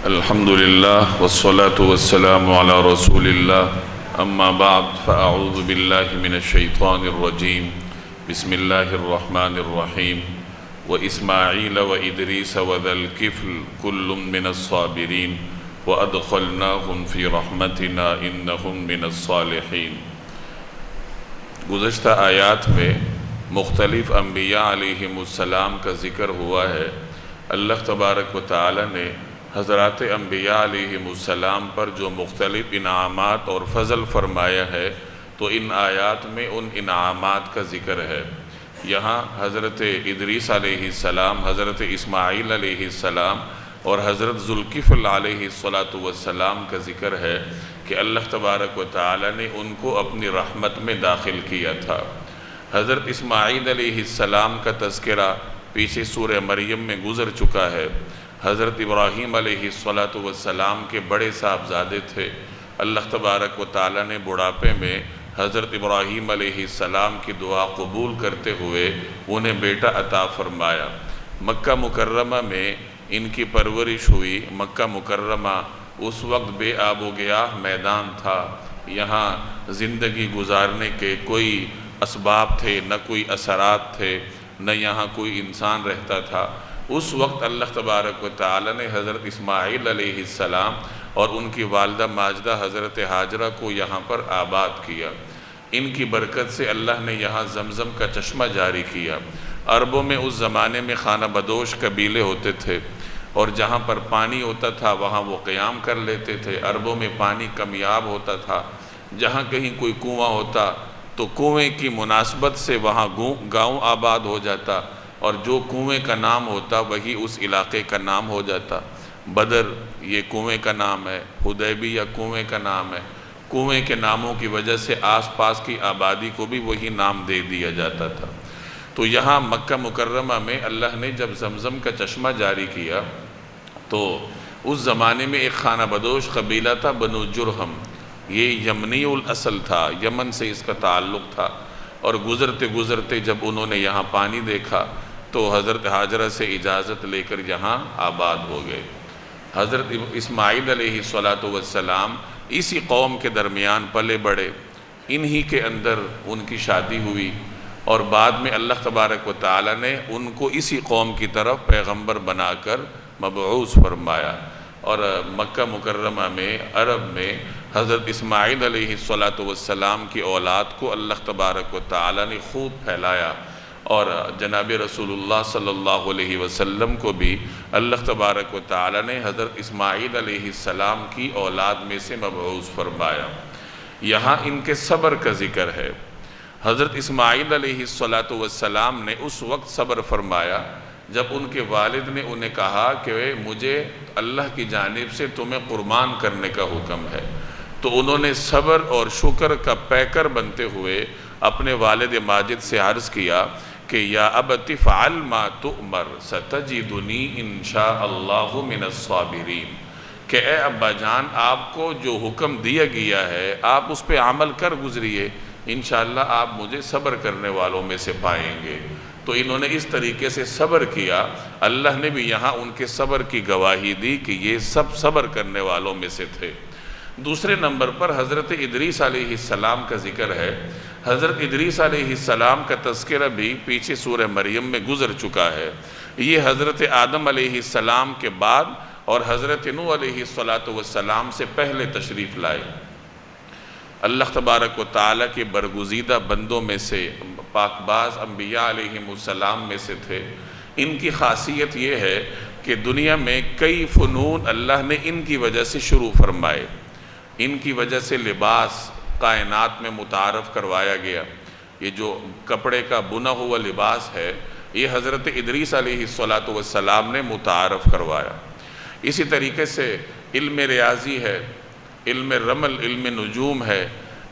الحمد لله والصلاة والسلام على رسول الله أما بعد فأعوذ بالله من الشيطان الرجيم بسم الله الرحمن الرحيم وإسماعيل وإدريس وذا الكفل كل من الصابرين وأدخلناهم في رحمتنا إنهم من الصالحين۔ گزشتہ آیات میں مختلف انبیاء علیہم السلام کا ذکر ہوا ہے۔ اللہ تبارک و تعالی نے حضرات انبیاء علیہم السلام پر جو مختلف انعامات اور فضل فرمایا ہے تو ان آیات میں ان انعامات کا ذکر ہے۔ یہاں حضرت ادریس علیہ السلام، حضرت اسماعیل علیہ السلام اور حضرت ذوالکفل علیہ السلام کا ذکر ہے کہ اللہ تبارک و تعالی نے ان کو اپنی رحمت میں داخل کیا تھا۔ حضرت اسماعیل علیہ السلام کا تذکرہ پیچھے سورہ مریم میں گزر چکا ہے۔ حضرت ابراہیم علیہ السلام کے بڑے صاحبزادے تھے۔ اللہ تبارک و تعالی نے بڑھاپے میں حضرت ابراہیم علیہ السلام کی دعا قبول کرتے ہوئے انہیں بیٹا عطا فرمایا۔ مکہ مکرمہ میں ان کی پرورش ہوئی۔ مکہ مکرمہ اس وقت بے آب و گیاہ میدان تھا۔ یہاں زندگی گزارنے کے کوئی اسباب تھے، نہ کوئی اثرات تھے، نہ یہاں کوئی انسان رہتا تھا۔ اس وقت اللہ تبارک و تعالی نے حضرت اسماعیل علیہ السلام اور ان کی والدہ ماجدہ حضرت ہاجرہ کو یہاں پر آباد کیا۔ ان کی برکت سے اللہ نے یہاں زمزم کا چشمہ جاری کیا۔ عربوں میں اس زمانے میں خانہ بدوش قبیلے ہوتے تھے اور جہاں پر پانی ہوتا تھا وہاں وہ قیام کر لیتے تھے۔ عربوں میں پانی کمیاب ہوتا تھا۔ جہاں کہیں کوئی کنواں ہوتا تو کنویں کی مناسبت سے وہاں گاؤں آباد ہو جاتا، اور جو کنویں کا نام ہوتا وہی اس علاقے کا نام ہو جاتا۔ بدر یہ کنویں کا نام ہے، حدیبیہ کنویں کا نام ہے۔ کنویں کے ناموں کی وجہ سے آس پاس کی آبادی کو بھی وہی نام دے دیا جاتا تھا۔ تو یہاں مکہ مکرمہ میں اللہ نے جب زمزم کا چشمہ جاری کیا تو اس زمانے میں ایک خانہ بدوش قبیلہ تھا، بنو جرہم۔ یہ یمنی الاصل تھا، یمن سے اس کا تعلق تھا، اور گزرتے گزرتے جب انہوں نے یہاں پانی دیکھا تو حضرت ہاجرہ سے اجازت لے کر یہاں آباد ہو گئے۔ حضرت اسماعیل علیہ السلام اسی قوم کے درمیان پلے بڑھے، انہی کے اندر ان کی شادی ہوئی، اور بعد میں اللہ تبارک و تعالی نے ان کو اسی قوم کی طرف پیغمبر بنا کر مبعوث فرمایا۔ اور مکہ مکرمہ میں عرب میں حضرت اسماعیل علیہ السلام کی اولاد کو اللہ تبارک و تعالی نے خوب پھیلایا، اور جناب رسول اللہ صلی اللہ علیہ وسلم کو بھی اللہ تبارک و تعالی نے حضرت اسماعیل علیہ السلام کی اولاد میں سے مبعوث فرمایا۔ یہاں ان کے صبر کا ذکر ہے۔ حضرت اسماعیل علیہ السلام نے اس وقت صبر فرمایا جب ان کے والد نے انہیں کہا کہ مجھے اللہ کی جانب سے تمہیں قربان کرنے کا حکم ہے، تو انہوں نے صبر اور شکر کا پیکر بنتے ہوئے اپنے والد ماجد سے عرض کیا کہ یا ابت فعل ما تؤمر ستجدنی انشاء اللہ من الصابرین، کہ اے ابا جان آپ کو جو حکم دیا گیا ہے آپ اس پہ عمل کر گزریے، انشاءاللہ آپ مجھے صبر کرنے والوں میں سے پائیں گے۔ تو انہوں نے اس طریقے سے صبر کیا۔ اللہ نے بھی یہاں ان کے صبر کی گواہی دی کہ یہ سب صبر کرنے والوں میں سے تھے۔ دوسرے نمبر پر حضرت ادریس علیہ السلام کا ذکر ہے۔ حضرت ادریس علیہ السلام کا تذکرہ بھی پیچھے سورہ مریم میں گزر چکا ہے۔ یہ حضرت آدم علیہ السلام کے بعد اور حضرت نوح علیہ السلام سے پہلے تشریف لائے۔ اللہ تبارک و تعالیٰ کے برگزیدہ بندوں میں سے، پاک باز انبیاء علیہم السلام میں سے تھے۔ ان کی خاصیت یہ ہے کہ دنیا میں کئی فنون اللہ نے ان کی وجہ سے شروع فرمائے۔ ان کی وجہ سے لباس کائنات میں متعارف کروایا گیا۔ یہ جو کپڑے کا بنا ہوا لباس ہے یہ حضرت ادریس علیہ السلام نے متعارف کروایا۔ اسی طریقے سے علم ریاضی ہے، علم رمل، علم نجوم ہے،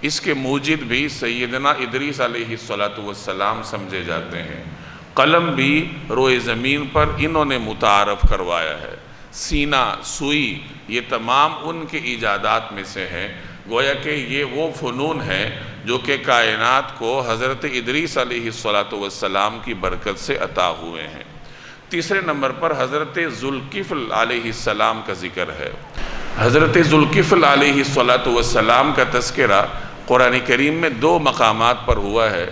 اس کے موجد بھی سیدنا ادریس علیہ السلام سمجھے جاتے ہیں۔ قلم بھی روئے زمین پر انہوں نے متعارف کروایا ہے۔ سینہ، سوئی، یہ تمام ان کے ایجادات میں سے ہیں۔ گویا کہ یہ وہ فنون ہیں جو کہ کائنات کو حضرت ادریس علیہ السلام کی برکت سے عطا ہوئے ہیں۔ تیسرے نمبر پر حضرت ذوالکفل علیہ السلام کا ذکر ہے۔ حضرت ذوالکفل علیہ السلام کا تذکرہ قرآن کریم میں 2 مقامات پر ہوا ہے،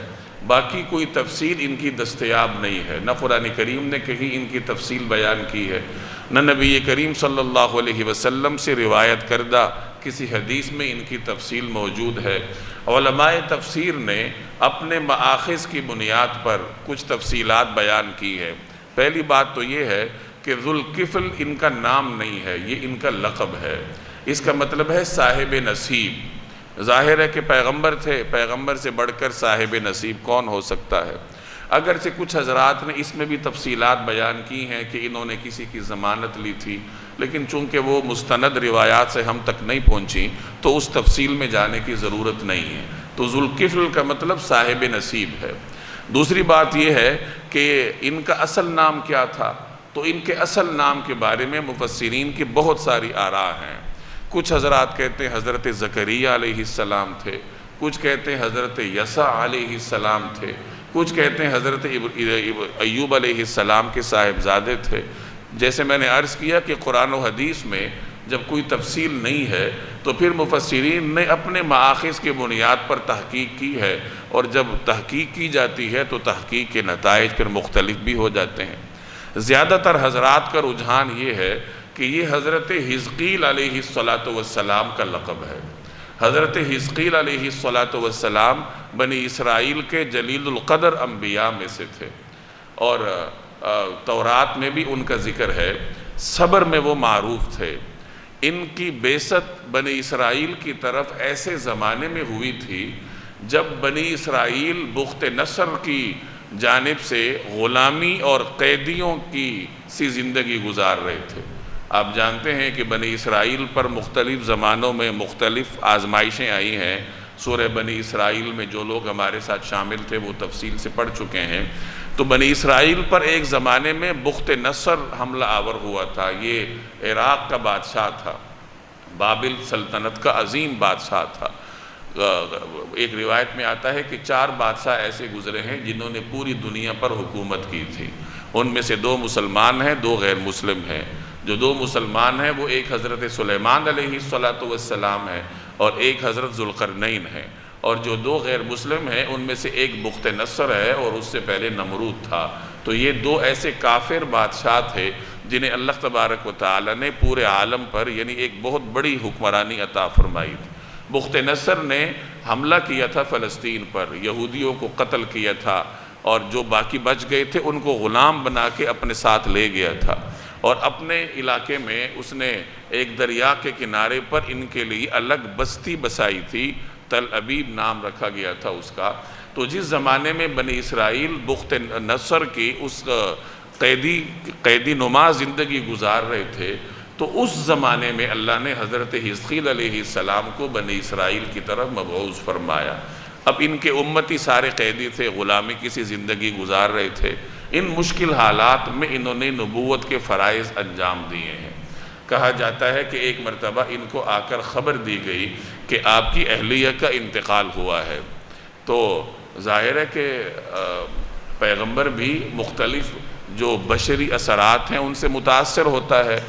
باقی کوئی تفصیل ان کی دستیاب نہیں ہے، نہ قرآن کریم نے کہیں ان کی تفصیل بیان کی ہے، نہ نبی کریم صلی اللہ علیہ وسلم سے روایت کردہ کسی حدیث میں ان کی تفصیل موجود ہے۔ علماء تفسیر نے اپنے مآخذ کی بنیاد پر کچھ تفصیلات بیان کی ہے۔ پہلی بات تو یہ ہے کہ ذوالکفل ان کا نام نہیں ہے، یہ ان کا لقب ہے۔ اس کا مطلب ہے صاحب نصیب۔ ظاہر ہے کہ پیغمبر تھے، پیغمبر سے بڑھ کر صاحب نصیب کون ہو سکتا ہے؟ اگرچہ کچھ حضرات نے اس میں بھی تفصیلات بیان کی ہیں کہ انہوں نے کسی کی ضمانت لی تھی، لیکن چونکہ وہ مستند روایات سے ہم تک نہیں پہنچی تو اس تفصیل میں جانے کی ضرورت نہیں ہے۔ تو ذوالکفل کا مطلب صاحب نصیب ہے۔ دوسری بات یہ ہے کہ ان کا اصل نام کیا تھا، تو ان کے اصل نام کے بارے میں مفسرین کی بہت ساری آراء ہیں۔ کچھ حضرات کہتے ہیں حضرت زکریہ علیہ السلام تھے، کچھ کہتے ہیں حضرت یسع علیہ السلام تھے، کچھ کہتے ہیں حضرت ایوب علیہ السلام کے صاحبزادے تھے۔ جیسے میں نے عرض کیا کہ قرآن و حدیث میں جب کوئی تفصیل نہیں ہے تو پھر مفسرین نے اپنے مآخذ کے بنیاد پر تحقیق کی ہے، اور جب تحقیق کی جاتی ہے تو تحقیق کے نتائج پھر مختلف بھی ہو جاتے ہیں۔ زیادہ تر حضرات کا رجحان یہ ہے کہ یہ حضرت حزقیل علیہ السلام کا لقب ہے۔ حضرت حزقیل علیہ السلام بنی اسرائیل کے جلیل القدر انبیاء میں سے تھے، اور تورات میں بھی ان کا ذکر ہے۔ صبر میں وہ معروف تھے۔ ان کی بعثت بنی اسرائیل کی طرف ایسے زمانے میں ہوئی تھی جب بنی اسرائیل بخت نصر کی جانب سے غلامی اور قیدیوں کی سی زندگی گزار رہے تھے۔ آپ جانتے ہیں کہ بنی اسرائیل پر مختلف زمانوں میں مختلف آزمائشیں آئی ہیں۔ سورہ بنی اسرائیل میں جو لوگ ہمارے ساتھ شامل تھے وہ تفصیل سے پڑھ چکے ہیں۔ تو بنی اسرائیل پر ایک زمانے میں بخت نصر حملہ آور ہوا تھا۔ یہ عراق کا بادشاہ تھا، بابل سلطنت کا عظیم بادشاہ تھا۔ ایک روایت میں آتا ہے کہ 4 بادشاہ ایسے گزرے ہیں جنہوں نے پوری دنیا پر حکومت کی تھی۔ ان میں سے 2 مسلمان ہیں، 2 غیر مسلم ہیں۔ جو 2 مسلمان ہیں وہ ایک حضرت سلیمان علیہ السلام ہے اور ایک حضرت ذوالقرنین ہے، اور جو 2 غیر مسلم ہیں ان میں سے ایک بخت نصر ہے اور اس سے پہلے نمرود تھا۔ تو یہ 2 ایسے کافر بادشاہ تھے جنہیں اللہ تبارک و تعالی نے پورے عالم پر یعنی ایک بہت بڑی حکمرانی عطا فرمائی تھی۔ بخت نصر نے حملہ کیا تھا فلسطین پر، یہودیوں کو قتل کیا تھا، اور جو باقی بچ گئے تھے ان کو غلام بنا کے اپنے ساتھ لے گیا تھا، اور اپنے علاقے میں اس نے ایک دریا کے کنارے پر ان کے لیے الگ بستی بسائی تھی، تل ابیب نام رکھا گیا تھا اس کا۔ تو جس زمانے میں بنی اسرائیل بخت نصر کی اس قیدی نما زندگی گزار رہے تھے، تو اس زمانے میں اللہ نے حضرت حزقیل علیہ السلام کو بنی اسرائیل کی طرف مبعوث فرمایا۔ اب ان کے امتی سارے قیدی تھے، غلامی کی سی زندگی گزار رہے تھے۔ ان مشکل حالات میں انہوں نے نبوت کے فرائض انجام دیے ہیں۔ کہا جاتا ہے کہ ایک مرتبہ ان کو آ کر خبر دی گئی کہ آپ کی اہلیہ کا انتقال ہوا ہے۔ تو ظاہر ہے کہ پیغمبر بھی مختلف جو بشری اثرات ہیں ان سے متاثر ہوتا ہے،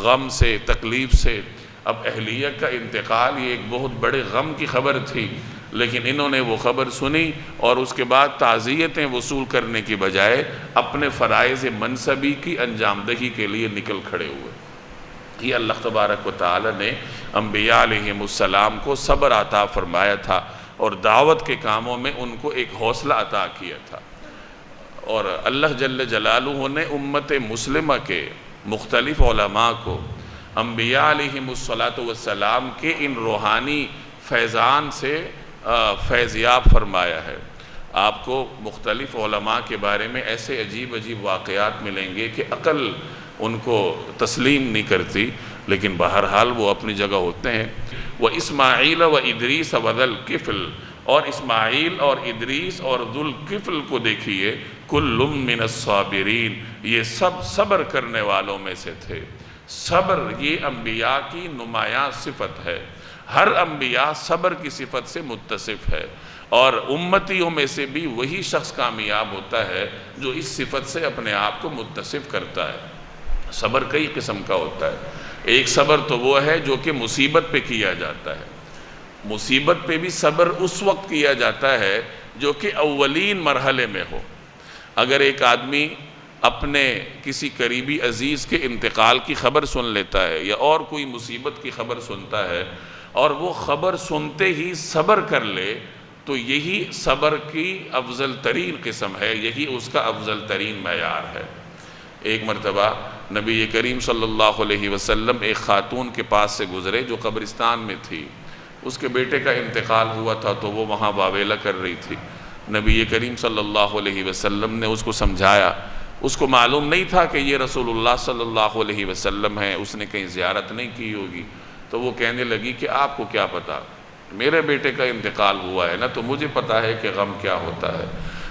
غم سے، تکلیف سے۔ اب اہلیہ کا انتقال یہ ایک بہت بڑے غم کی خبر تھی، لیکن انہوں نے وہ خبر سنی اور اس کے بعد تعزیتیں وصول کرنے کی بجائے اپنے فرائض منصبی کی انجام دہی کے لیے نکل کھڑے ہوئے۔ یہ اللہ تبارک و تعالی نے انبیاء علیہ السلام کو صبر عطا فرمایا تھا، اور دعوت کے کاموں میں ان کو ایک حوصلہ عطا کیا تھا۔ اور اللہ جل جلالہ نے امت مسلمہ کے مختلف علماء کو انبیاء علیہ السلام کے ان روحانی فیضان سے فیضیاب فرمایا ہے۔ آپ کو مختلف علماء کے بارے میں ایسے عجیب عجیب واقعات ملیں گے کہ عقل ان کو تسلیم نہیں کرتی، لیکن بہرحال وہ اپنی جگہ ہوتے ہیں۔ وَإِسْمَاعِيلَ وَإِدْرِيسَ وَذَا الْكِفْلِ، اور اسماعیل اور ادریس اور ذوالکفل کو دیکھیے، کُلٌّ مِّنَ الصَّابِرِينَ، یہ سب صبر کرنے والوں میں سے تھے۔ صبر یہ انبیاء کی نمایاں صفت ہے۔ ہر انبیاء صبر کی صفت سے متصف ہے۔ اور امتیوں میں سے بھی وہی شخص کامیاب ہوتا ہے جو اس صفت سے اپنے آپ کو متصف کرتا ہے۔ صبر کئی قسم کا ہوتا ہے۔ ایک صبر تو وہ ہے جو کہ مصیبت پہ کیا جاتا ہے۔ مصیبت پہ بھی صبر اس وقت کیا جاتا ہے جو کہ اولین مرحلے میں ہو۔ اگر ایک آدمی اپنے کسی قریبی عزیز کے انتقال کی خبر سن لیتا ہے یا اور کوئی مصیبت کی خبر سنتا ہے اور وہ خبر سنتے ہی صبر کر لے تو یہی صبر کی افضل ترین قسم ہے، یہی اس کا افضل ترین معیار ہے۔ ایک مرتبہ نبی کریم صلی اللہ علیہ وسلم ایک خاتون کے پاس سے گزرے جو قبرستان میں تھی۔ اس کے بیٹے کا انتقال ہوا تھا تو وہ وہاں واویلا کر رہی تھی۔ نبی کریم صلی اللہ علیہ وسلم نے اس کو سمجھایا۔ اس کو معلوم نہیں تھا کہ یہ رسول اللہ صلی اللہ علیہ وسلم ہیں، اس نے کہیں زیارت نہیں کی ہوگی۔ تو وہ کہنے لگی کہ آپ کو کیا پتا، میرے بیٹے کا انتقال ہوا ہے نا، تو مجھے پتا ہے کہ غم کیا ہوتا ہے۔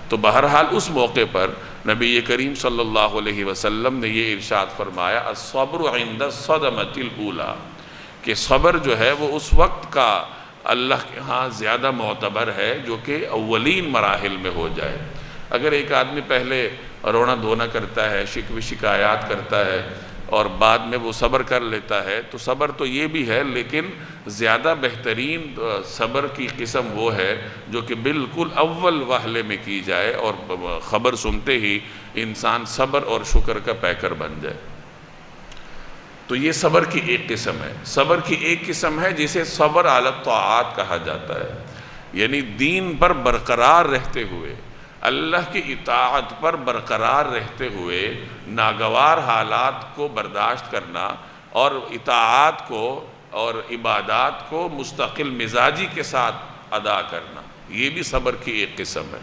تو بہرحال اس موقع پر نبی کریم صلی اللہ علیہ وسلم نے یہ ارشاد فرمایا الصبر عند الصدمۃ الاولی، کہ صبر جو ہے وہ اس وقت کا اللہ کے ہاں زیادہ معتبر ہے جو کہ اولین مراحل میں ہو جائے۔ اگر ایک آدمی پہلے رونا دھونا کرتا ہے، شکوی شکایات کرتا ہے اور بعد میں وہ صبر کر لیتا ہے تو صبر تو یہ بھی ہے، لیکن زیادہ بہترین صبر کی قسم وہ ہے جو کہ بالکل اول وہلے میں کی جائے اور خبر سنتے ہی انسان صبر اور شکر کا پیکر بن جائے۔ تو یہ صبر کی ایک قسم ہے۔ صبر کی ایک قسم ہے جسے صبر علی الطاعات کہا جاتا ہے، یعنی دین پر برقرار رہتے ہوئے، اللہ کی اطاعت پر برقرار رہتے ہوئے ناگوار حالات کو برداشت کرنا اور اطاعت کو اور عبادات کو مستقل مزاجی کے ساتھ ادا کرنا، یہ بھی صبر کی ایک قسم ہے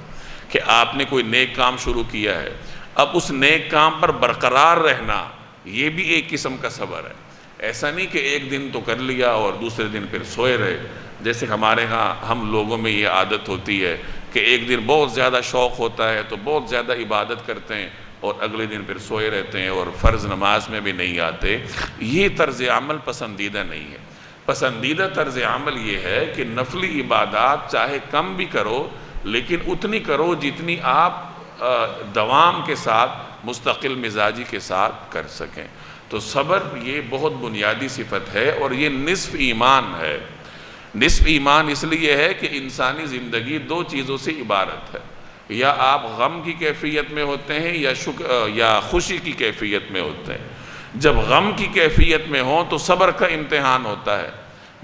کہ آپ نے کوئی نیک کام شروع کیا ہے، اب اس نیک کام پر برقرار رہنا، یہ بھی ایک قسم کا صبر ہے۔ ایسا نہیں کہ ایک دن تو کر لیا اور دوسرے دن پھر سوئے رہے، جیسے ہمارے ہاں ہم لوگوں میں یہ عادت ہوتی ہے کہ ایک دن بہت زیادہ شوق ہوتا ہے تو بہت زیادہ عبادت کرتے ہیں اور اگلے دن پھر سوئے رہتے ہیں اور فرض نماز میں بھی نہیں آتے۔ یہ طرز عمل پسندیدہ نہیں ہے۔ پسندیدہ طرز عمل یہ ہے کہ نفلی عبادات چاہے کم بھی کرو لیکن اتنی کرو جتنی آپ دوام کے ساتھ مستقل مزاجی کے ساتھ کر سکیں۔ تو صبر یہ بہت بنیادی صفت ہے اور یہ نصف ایمان ہے۔ نصف ایمان اس لیے ہے کہ انسانی زندگی دو چیزوں سے عبارت ہے، یا آپ غم کی کیفیت میں ہوتے ہیں یا خوشی کی کیفیت میں ہوتے ہیں۔ جب غم کی کیفیت میں ہوں تو صبر کا امتحان ہوتا ہے،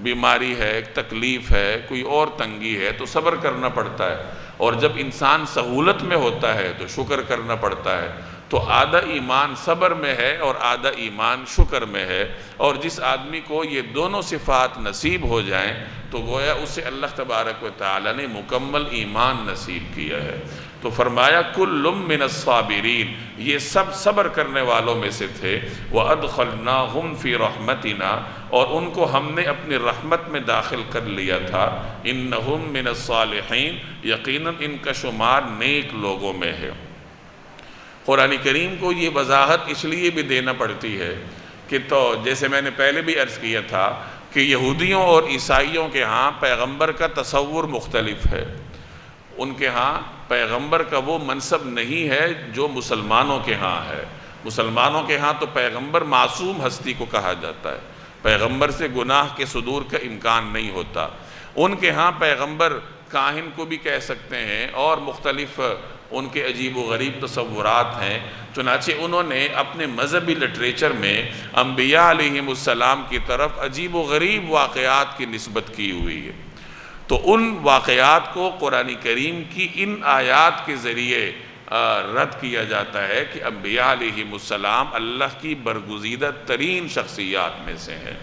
بیماری ہے، تکلیف ہے، کوئی اور تنگی ہے تو صبر کرنا پڑتا ہے، اور جب انسان سہولت میں ہوتا ہے تو شکر کرنا پڑتا ہے۔ تو آدھا ایمان صبر میں ہے اور آدھا ایمان شکر میں ہے، اور جس آدمی کو یہ دونوں صفات نصیب ہو جائیں تو گویا اسے اللہ تبارک و تعالی نے مکمل ایمان نصیب کیا ہے۔ تو فرمایا کل من الصابرین، یہ سب صبر کرنے والوں میں سے تھے۔ وَأَدْخَلْنَاهُمْ فِي رَحْمَتِنَا، اور ان کو ہم نے اپنی رحمت میں داخل کر لیا تھا۔ إِنَّهُمْ مِنَ الصَّالِحِينَ، یقیناً ان کا شمار نیک لوگوں میں ہے۔ قرآن کریم کو یہ وضاحت اس لیے بھی دینا پڑتی ہے کہ تو جیسے میں نے پہلے بھی عرض کیا تھا کہ یہودیوں اور عیسائیوں کے ہاں پیغمبر کا تصور مختلف ہے۔ ان کے ہاں پیغمبر کا وہ منصب نہیں ہے جو مسلمانوں کے ہاں ہے۔ مسلمانوں کے ہاں تو پیغمبر معصوم ہستی کو کہا جاتا ہے، پیغمبر سے گناہ کے صدور کا امکان نہیں ہوتا۔ ان کے ہاں پیغمبر کاہن کو بھی کہہ سکتے ہیں اور مختلف ان کے عجیب و غریب تصورات ہیں۔ چنانچہ انہوں نے اپنے مذہبی لٹریچر میں انبیاء علیہم السلام کی طرف عجیب و غریب واقعات کی نسبت کی ہوئی ہے۔ تو ان واقعات کو قرآن کریم کی ان آیات کے ذریعے رد کیا جاتا ہے کہ انبیاء علیہم السلام اللہ کی برگزیدہ ترین شخصیات میں سے ہیں۔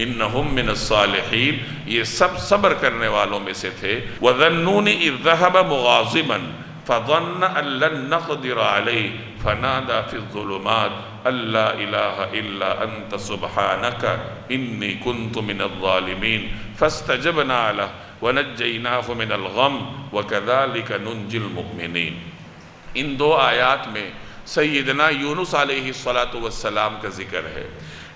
انہم من الصالحین، یہ سب صبر کرنے والوں میں سے تھے۔ وَذَنُّونِ إِذْ ذَهَبَ مُغَاضِبًا فَظَنَّ أَن لَّن نَّقْدِرَ عَلَيْهِ فَنَادَى فِي الظُّلُمَاتِ أَن لَّا إِلَٰهَ إِلَّا أَنتَ سُبْحَانَكَ إِنِّي كُنتُ مِنَ الظَّالِمِينَ فَاسْتَجَبْنَا لَهُ وَنَجَّيْنَاهُ مِنَ الْغَمِّ وَكَذَٰلِكَ نُنجِي الْمُؤْمِنِينَ۔ ان دو آیات میں سیدنا یونس علیہ السلام کا ذکر ہے۔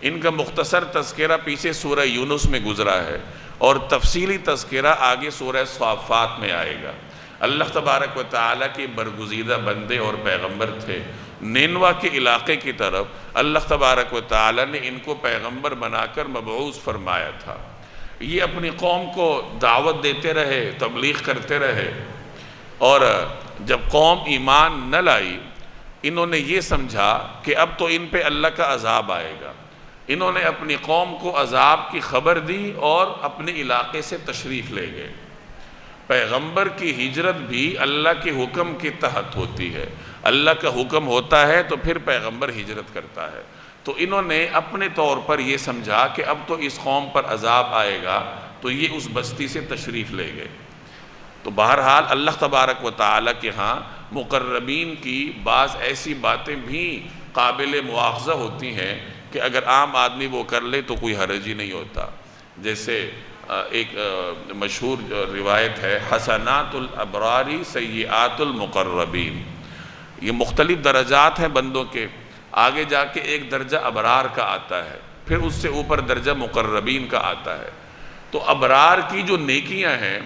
ان کا مختصر تذکرہ پیچھے سورہ یونس میں گزرا ہے، اور تفصیلی تذکرہ آگے سورہ صافات میں آئے گا۔ اللہ تبارک و تعالیٰ کے برگزیدہ بندے اور پیغمبر تھے۔ نینوا کے علاقے کی طرف اللہ تبارک و تعالیٰ نے ان کو پیغمبر بنا کر مبعوث فرمایا تھا۔ یہ اپنی قوم کو دعوت دیتے رہے، تبلیغ کرتے رہے، اور جب قوم ایمان نہ لائی، انہوں نے یہ سمجھا کہ اب تو ان پہ اللہ کا عذاب آئے گا۔ انہوں نے اپنی قوم کو عذاب کی خبر دی اور اپنے علاقے سے تشریف لے گئے۔ پیغمبر کی ہجرت بھی اللہ کے حکم کے تحت ہوتی ہے۔ اللہ کا حکم ہوتا ہے تو پھر پیغمبر ہجرت کرتا ہے۔ تو انہوں نے اپنے طور پر یہ سمجھا کہ اب تو اس قوم پر عذاب آئے گا، تو یہ اس بستی سے تشریف لے گئے۔ تو بہرحال اللہ تبارک و تعالیٰ کے ہاں مقربین کی بعض ایسی باتیں بھی قابل مواخذہ ہوتی ہیں کہ اگر عام آدمی وہ کر لے تو کوئی حرج ہی نہیں ہوتا۔ جیسے ایک مشہور روایت ہے، حسنات الابرار سیئات المقربین۔ یہ مختلف درجات ہیں بندوں کے، آگے جا کے ایک درجہ ابرار کا آتا ہے، پھر اس سے اوپر درجہ مقربین کا آتا ہے۔ تو ابرار کی جو نیکیاں ہیں،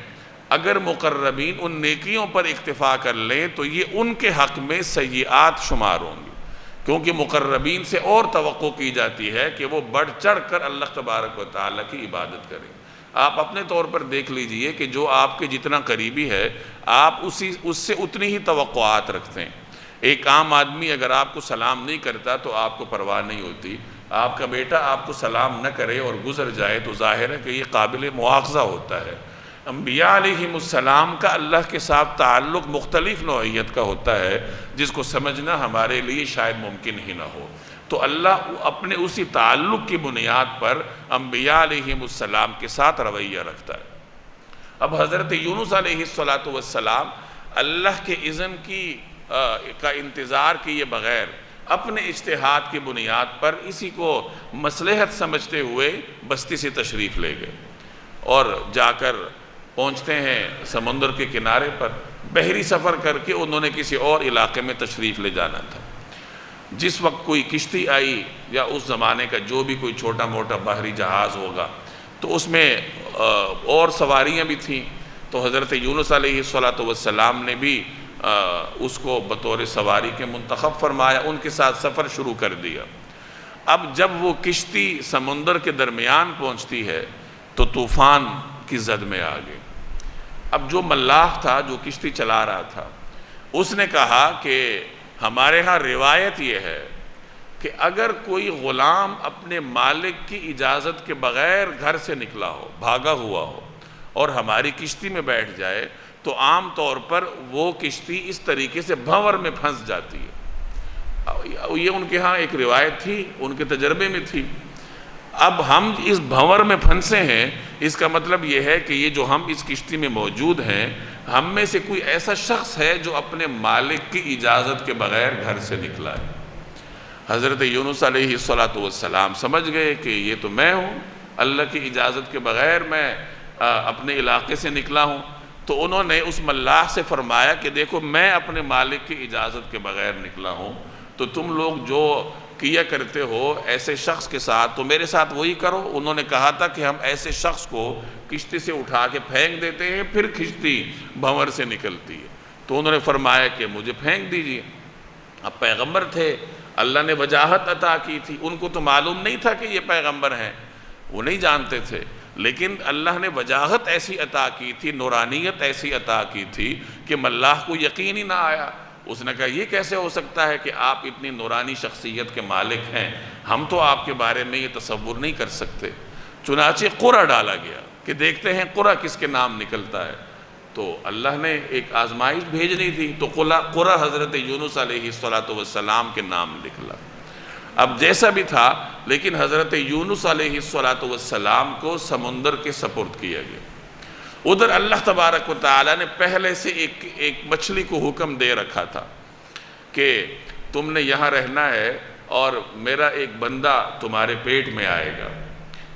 اگر مقربین ان نیکیوں پر اکتفا کر لیں تو یہ ان کے حق میں سیئات شمار ہوں گی، کیونکہ مقربین سے اور توقع کی جاتی ہے کہ وہ بڑھ چڑھ کر اللہ تبارک و تعالیٰ کی عبادت کریں۔ آپ اپنے طور پر دیکھ لیجئے کہ جو آپ کے جتنا قریبی ہے، آپ اس سے اتنی ہی توقعات رکھتے ہیں۔ ایک عام آدمی اگر آپ کو سلام نہیں کرتا تو آپ کو پرواہ نہیں ہوتی، آپ کا بیٹا آپ کو سلام نہ کرے اور گزر جائے تو ظاہر ہے کہ یہ قابل مواخذہ ہوتا ہے۔ انبیاء علیہم السلام کا اللہ کے ساتھ تعلق مختلف نوعیت کا ہوتا ہے، جس کو سمجھنا ہمارے لیے شاید ممکن ہی نہ ہو۔ تو اللہ اپنے اسی تعلق کی بنیاد پر انبیاء علیہم السلام کے ساتھ رویہ رکھتا ہے۔ اب حضرت یونس علیہ السلام اللہ کے اذن کا انتظار کیے بغیر اپنے اجتہاد کی بنیاد پر اسی کو مصلحت سمجھتے ہوئے بستی سے تشریف لے گئے، اور جا کر پہنچتے ہیں سمندر کے کنارے پر۔ بحری سفر کر کے انہوں نے کسی اور علاقے میں تشریف لے جانا تھا۔ جس وقت کوئی کشتی آئی یا اس زمانے کا جو بھی کوئی چھوٹا موٹا بحری جہاز ہوگا تو اس میں اور سواریاں بھی تھیں، تو حضرت یونس علیہ السلام نے بھی اس کو بطور سواری کے منتخب فرمایا، ان کے ساتھ سفر شروع کر دیا۔ اب جب وہ کشتی سمندر کے درمیان پہنچتی ہے تو طوفان کی زد میں آ گئی۔ اب جو ملاح تھا، جو کشتی چلا رہا تھا، اس نے کہا کہ ہمارے ہاں روایت یہ ہے کہ اگر کوئی غلام اپنے مالک کی اجازت کے بغیر گھر سے نکلا ہو، بھاگا ہوا ہو، اور ہماری کشتی میں بیٹھ جائے تو عام طور پر وہ کشتی اس طریقے سے بھنور میں پھنس جاتی ہے۔ یہ ان کے ہاں ایک روایت تھی، ان کے تجربے میں تھی۔ اب ہم اس بھنور میں پھنسے ہیں، اس کا مطلب یہ ہے کہ یہ جو ہم اس کشتی میں موجود ہیں، ہم میں سے کوئی ایسا شخص ہے جو اپنے مالک کی اجازت کے بغیر گھر سے نکلا ہے۔ حضرت یونس علیہ السلام سمجھ گئے کہ یہ تو میں ہوں، اللہ کی اجازت کے بغیر میں اپنے علاقے سے نکلا ہوں۔ تو انہوں نے اس ملاح سے فرمایا کہ دیکھو میں اپنے مالک کی اجازت کے بغیر نکلا ہوں، تو تم لوگ جو کیا کرتے ہو ایسے شخص کے ساتھ تو میرے ساتھ وہی کرو۔ انہوں نے کہا تھا کہ ہم ایسے شخص کو کشتی سے اٹھا کے پھینک دیتے ہیں، پھر کشتی بھنور سے نکلتی ہے۔ تو انہوں نے فرمایا کہ مجھے پھینک دیجیے۔ اب پیغمبر تھے، اللہ نے وجاہت عطا کی تھی، ان کو تو معلوم نہیں تھا کہ یہ پیغمبر ہیں، وہ نہیں جانتے تھے، لیکن اللہ نے وجاہت ایسی عطا کی تھی، نورانیت ایسی عطا کی تھی کہ ملاح کو یقین ہی نہ آیا۔ اس نے کہا یہ کیسے ہو سکتا ہے کہ آپ اتنی نورانی شخصیت کے مالک ہیں، ہم تو آپ کے بارے میں یہ تصور نہیں کر سکتے۔ چنانچہ قرعہ ڈالا گیا کہ دیکھتے ہیں قرعہ کس کے نام نکلتا ہے۔ تو اللہ نے ایک آزمائش بھیجنی تھی، تو قرعہ حضرت یونس علیہ السلام کے نام نکلا۔ اب جیسا بھی تھا، لیکن حضرت یونس علیہ السلام کو سمندر کے سپرد کیا گیا۔ ادھر اللہ تبارک و تعالیٰ نے پہلے سے ایک مچھلی کو حکم دے رکھا تھا کہ تم نے یہاں رہنا ہے اور میرا ایک بندہ تمہارے پیٹ میں آئے گا،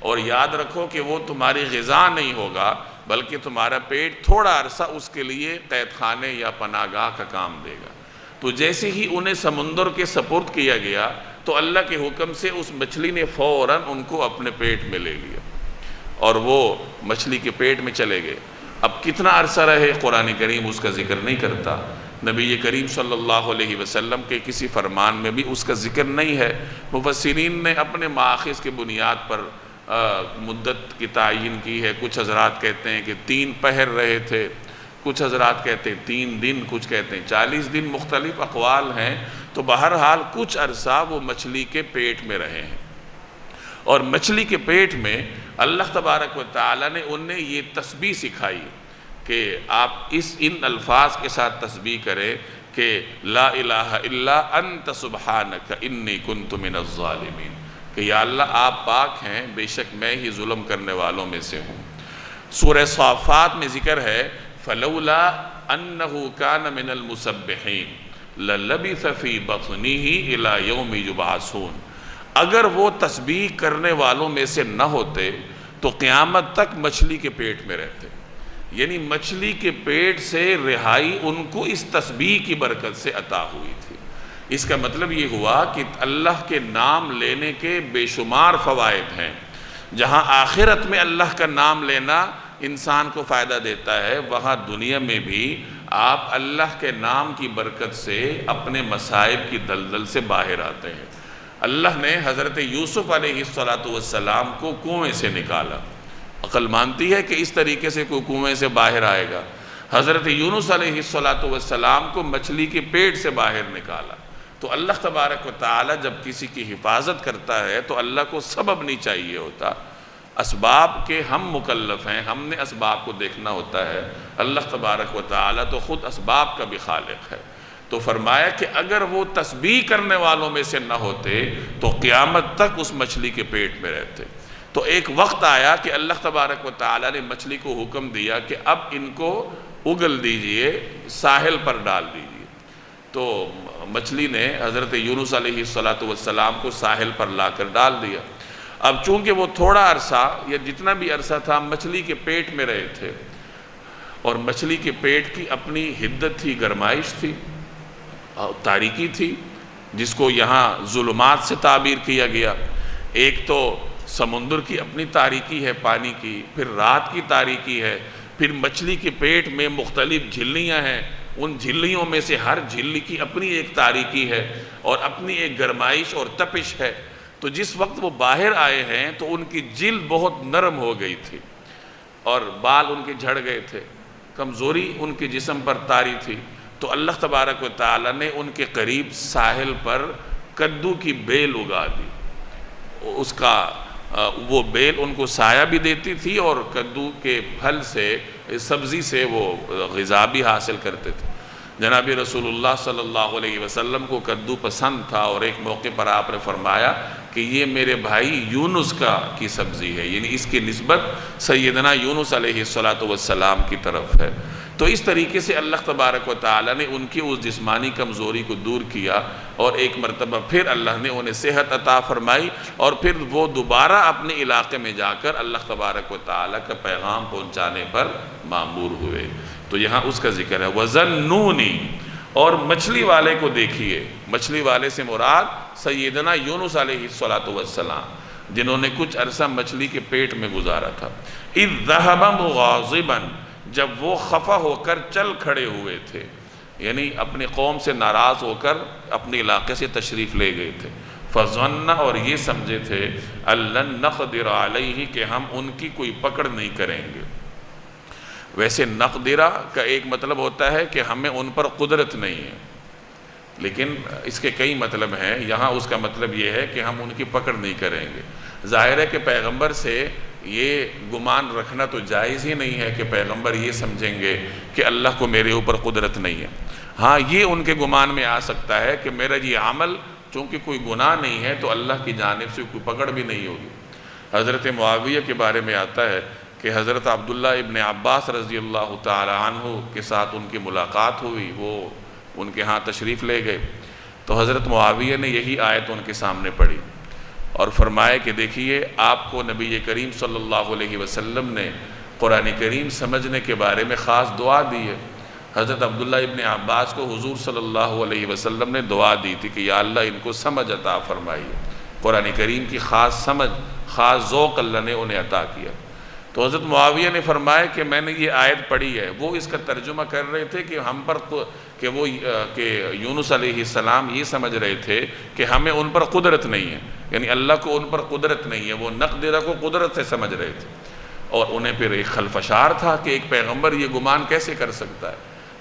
اور یاد رکھو کہ وہ تمہاری غذا نہیں ہوگا بلکہ تمہارا پیٹ تھوڑا عرصہ اس کے لیے قید خانے یا پناہ گاہ کا کام دے گا۔ تو جیسے ہی انہیں سمندر کے سپرد کیا گیا تو اللہ کے حکم سے اس مچھلی نے فوراً ان کو اپنے پیٹ میں لے لیا۔ اور وہ مچھلی کے پیٹ میں چلے گئے۔ اب کتنا عرصہ رہے قرآن کریم اس کا ذکر نہیں کرتا، نبی کریم صلی اللہ علیہ وسلم کے کسی فرمان میں بھی اس کا ذکر نہیں ہے۔ مفسرین نے اپنے مآخذ کے بنیاد پر مدت کی تعین کی ہے۔ کچھ حضرات کہتے ہیں کہ 3 پہر رہے تھے، کچھ حضرات کہتے ہیں 3 دن، کچھ کہتے ہیں 40 دن، مختلف اقوال ہیں۔ تو بہرحال کچھ عرصہ وہ مچھلی کے پیٹ میں رہے ہیں، اور مچھلی کے پیٹ میں اللہ تبارک و تعالیٰ نے انہیں یہ تسبیح سکھائی کہ آپ ان الفاظ کے ساتھ تسبیح کریں کہ لا الہ الا انت سبحانک انی کنت من الظالمین، کہ یا اللہ آپ پاک ہیں، بے شک میں ہی ظلم کرنے والوں میں سے ہوں۔ سورہ صافات میں ذکر ہے فلولا انہ کان من المسبحین للبث فی بطنہ الی یوم یبعثون، اگر وہ تسبیح کرنے والوں میں سے نہ ہوتے تو قیامت تک مچھلی کے پیٹ میں رہتے، یعنی مچھلی کے پیٹ سے رہائی ان کو اس تسبیح کی برکت سے عطا ہوئی تھی۔ اس کا مطلب یہ ہوا کہ اللہ کے نام لینے کے بے شمار فوائد ہیں۔ جہاں آخرت میں اللہ کا نام لینا انسان کو فائدہ دیتا ہے، وہاں دنیا میں بھی آپ اللہ کے نام کی برکت سے اپنے مصائب کی دلدل سے باہر آتے ہیں۔ اللہ نے حضرت یوسف علیہ السلام کو کنویں سے نکالا، عقل مانتی ہے کہ اس طریقے سے کوئی کنویں سے باہر آئے گا۔ حضرت یونس علیہ السلام کو مچھلی کے پیٹ سے باہر نکالا۔ تو اللہ تبارک و تعالی جب کسی کی حفاظت کرتا ہے تو اللہ کو سبب نہیں چاہیے ہوتا، اسباب کے ہم مکلف ہیں، ہم نے اسباب کو دیکھنا ہوتا ہے۔ اللہ تبارک و تعالی تو خود اسباب کا بھی خالق ہے۔ تو فرمایا کہ اگر وہ تسبیح کرنے والوں میں سے نہ ہوتے تو قیامت تک اس مچھلی کے پیٹ میں رہتے۔ تو ایک وقت آیا کہ اللہ تبارک و تعالی نے مچھلی کو حکم دیا کہ اب ان کو اگل دیجئے، ساحل پر ڈال دیجئے۔ تو مچھلی نے حضرت یونس علیہ السلام کو ساحل پر لا کر ڈال دیا۔ اب چونکہ وہ تھوڑا عرصہ یا جتنا بھی عرصہ تھا مچھلی کے پیٹ میں رہے تھے، اور مچھلی کے پیٹ کی اپنی حدت تھی، گرمائش تھی، تاریکی تھی، جس کو یہاں ظلمات سے تعبیر کیا گیا۔ ایک تو سمندر کی اپنی تاریکی ہے پانی کی، پھر رات کی تاریکی ہے، پھر مچھلی کے پیٹ میں مختلف جھلیاں ہیں، ان جھلیوں میں سے ہر جھلی کی اپنی ایک تاریکی ہے اور اپنی ایک گرمائش اور تپش ہے۔ تو جس وقت وہ باہر آئے ہیں تو ان کی جلد بہت نرم ہو گئی تھی اور بال ان کے جھڑ گئے تھے، کمزوری ان کے جسم پر طاری تھی۔ تو اللہ تبارک و تعالی نے ان کے قریب ساحل پر کدو کی بیل اگا دی۔ اس کا وہ بیل ان کو سایہ بھی دیتی تھی اور کدو کے پھل سے، سبزی سے وہ غذا بھی حاصل کرتے تھے۔ جناب رسول اللہ صلی اللہ علیہ وسلم کو کدو پسند تھا، اور ایک موقع پر آپ نے فرمایا کہ یہ میرے بھائی یونس کی سبزی ہے، یعنی اس کی نسبت سیدنا یونس علیہ السلام کی طرف ہے۔ تو اس طریقے سے اللہ تبارک و تعالی نے ان کی اس جسمانی کمزوری کو دور کیا، اور ایک مرتبہ پھر اللہ نے انہیں صحت عطا فرمائی، اور پھر وہ دوبارہ اپنے علاقے میں جا کر اللہ تبارک و تعالی کا پیغام پہنچانے پر مامور ہوئے۔ تو یہاں اس کا ذکر ہے وَذَنُّونِ، اور مچھلی والے کو دیکھیے۔ مچھلی والے سے مراد سیدنا یونس علیہ السلام، جنہوں نے کچھ عرصہ مچھلی کے پیٹ میں گزارا تھا۔ اِذْ ذَهَبَ مُغَاضِبًا، جب وہ خفا ہو کر چل کھڑے ہوئے تھے، یعنی اپنی قوم سے ناراض ہو کر اپنے علاقے سے تشریف لے گئے تھے۔ فَظَنَّ، اور یہ سمجھے تھے أَلَّن نَقْدِرَ عَلَيْهِ، کہ ہم ان کی کوئی پکڑ نہیں کریں گے۔ ویسے نقدرہ کا ایک مطلب ہوتا ہے کہ ہمیں ان پر قدرت نہیں ہے، لیکن اس کے کئی مطلب ہیں۔ یہاں اس کا مطلب یہ ہے کہ ہم ان کی پکڑ نہیں کریں گے۔ ظاہر ہے کہ پیغمبر سے یہ گمان رکھنا تو جائز ہی نہیں ہے کہ پیغمبر یہ سمجھیں گے کہ اللہ کو میرے اوپر قدرت نہیں ہے۔ ہاں، یہ ان کے گمان میں آ سکتا ہے کہ میرا یہ عمل چونکہ کوئی گناہ نہیں ہے تو اللہ کی جانب سے کوئی پکڑ بھی نہیں ہوگی۔ حضرت معاویہ کے بارے میں آتا ہے کہ حضرت عبداللہ ابن عباس رضی اللہ تعالی عنہ کے ساتھ ان کی ملاقات ہوئی، وہ ان کے ہاں تشریف لے گئے، تو حضرت معاویہ نے یہی آیت ان کے سامنے پڑھی اور فرمایا کہ دیکھیے، آپ کو نبی کریم صلی اللہ علیہ وسلم نے قرآن کریم سمجھنے کے بارے میں خاص دعا دی ہے۔ حضرت عبداللہ ابن عباس کو حضور صلی اللہ علیہ وسلم نے دعا دی تھی کہ یا اللہ ان کو سمجھ عطا فرمائیے۔ قرآن کریم کی خاص سمجھ، خاص ذوق اللہ نے انہیں عطا کیا۔ تو حضرت معاویہ نے فرمایا کہ میں نے یہ آیت پڑھی ہے. وہ اس کا ترجمہ کر رہے تھے کہ ہم پر کہ یونس علیہ السلام یہ سمجھ رہے تھے کہ ہمیں ان پر قدرت نہیں ہے، یعنی اللہ کو ان پر قدرت نہیں ہے. وہ نقدرہ کو قدرت سے سمجھ رہے تھے، اور انہیں پھر ایک خلفشار تھا کہ ایک پیغمبر یہ گمان کیسے کر سکتا ہے.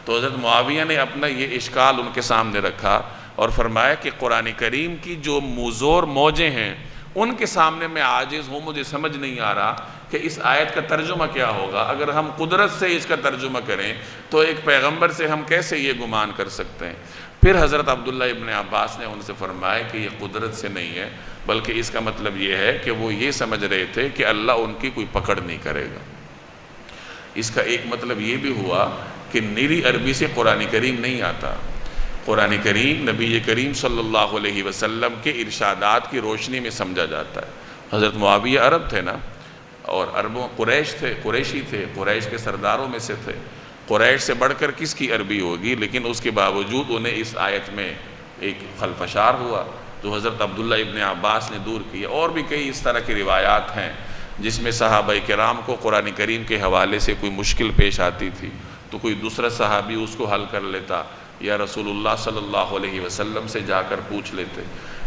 تو حضرت معاویہ نے اپنا یہ اشکال ان کے سامنے رکھا اور فرمایا کہ قرآن کریم کی جو موزور موجیں ہیں ان کے سامنے میں عاجز ہوں، مجھے سمجھ نہیں آ رہا کہ اس آیت کا ترجمہ کیا ہوگا. اگر ہم قدرت سے اس کا ترجمہ کریں تو ایک پیغمبر سے ہم کیسے یہ گمان کر سکتے ہیں. پھر حضرت عبداللہ ابن عباس نے ان سے فرمایا کہ یہ قدرت سے نہیں ہے، بلکہ اس کا مطلب یہ ہے کہ وہ یہ سمجھ رہے تھے کہ اللہ ان کی کوئی پکڑ نہیں کرے گا. اس کا ایک مطلب یہ بھی ہوا کہ نیری عربی سے قرآن کریم نہیں آتا. قرآن کریم نبی کریم صلی اللہ علیہ وسلم کے ارشادات کی روشنی میں سمجھا جاتا ہے. حضرت معاویہ عرب تھے نا، اور عربوں قریشی تھے، قریش کے سرداروں میں سے تھے. قریش سے بڑھ کر کس کی عربی ہوگی، لیکن اس کے باوجود انہیں اس آیت میں ایک خلفشار ہوا جو حضرت عبداللہ ابن عباس نے دور کیا. اور بھی کئی اس طرح کی روایات ہیں جس میں صحابہ کرام کو قرآن کریم کے حوالے سے کوئی مشکل پیش آتی تھی تو کوئی دوسرا صحابی اس کو حل کر لیتا یا رسول اللہ صلی اللہ علیہ وسلم سے جا کر پوچھ لیتے.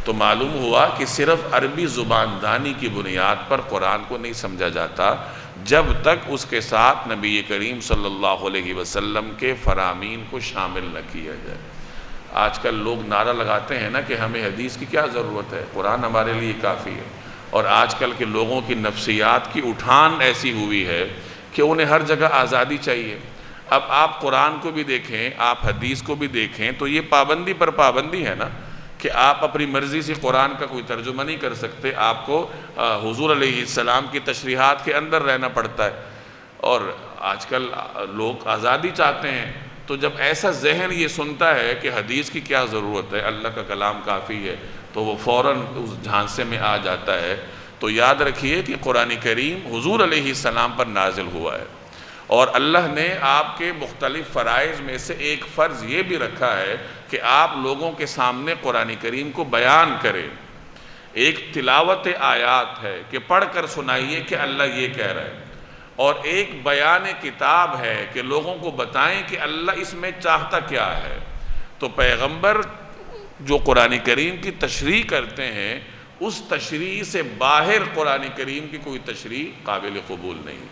تو معلوم ہوا کہ صرف عربی زبان دانی کی بنیاد پر قرآن کو نہیں سمجھا جاتا جب تک اس کے ساتھ نبی کریم صلی اللہ علیہ وسلم کے فرامین کو شامل نہ کیا جائے. آج کل لوگ نعرہ لگاتے ہیں نا کہ ہمیں حدیث کی کیا ضرورت ہے، قرآن ہمارے لیے کافی ہے. اور آج کل کے لوگوں کی نفسیات کی اٹھان ایسی ہوئی ہے کہ انہیں ہر جگہ آزادی چاہیے. اب آپ قرآن کو بھی دیکھیں، آپ حدیث کو بھی دیکھیں تو یہ پابندی پر پابندی ہے نا کہ آپ اپنی مرضی سے قرآن کا کوئی ترجمہ نہیں کر سکتے. آپ کو حضور علیہ السلام کی تشریحات کے اندر رہنا پڑتا ہے. اور آج کل لوگ آزادی چاہتے ہیں، تو جب ایسا ذہن یہ سنتا ہے کہ حدیث کی کیا ضرورت ہے، اللہ کا کلام کافی ہے، تو وہ فوراً اس جھانسے میں آ جاتا ہے. تو یاد رکھیے کہ قرآن کریم حضور علیہ السلام پر نازل ہوا ہے، اور اللہ نے آپ کے مختلف فرائض میں سے ایک فرض یہ بھی رکھا ہے کہ آپ لوگوں کے سامنے قرآن کریم کو بیان کریں. ایک تلاوت آیات ہے کہ پڑھ کر سنائیے کہ اللہ یہ کہہ رہا ہے، اور ایک بیان کتاب ہے کہ لوگوں کو بتائیں کہ اللہ اس میں چاہتا کیا ہے. تو پیغمبر جو قرآن کریم کی تشریح کرتے ہیں، اس تشریح سے باہر قرآن کریم کی کوئی تشریح قابل قبول نہیں.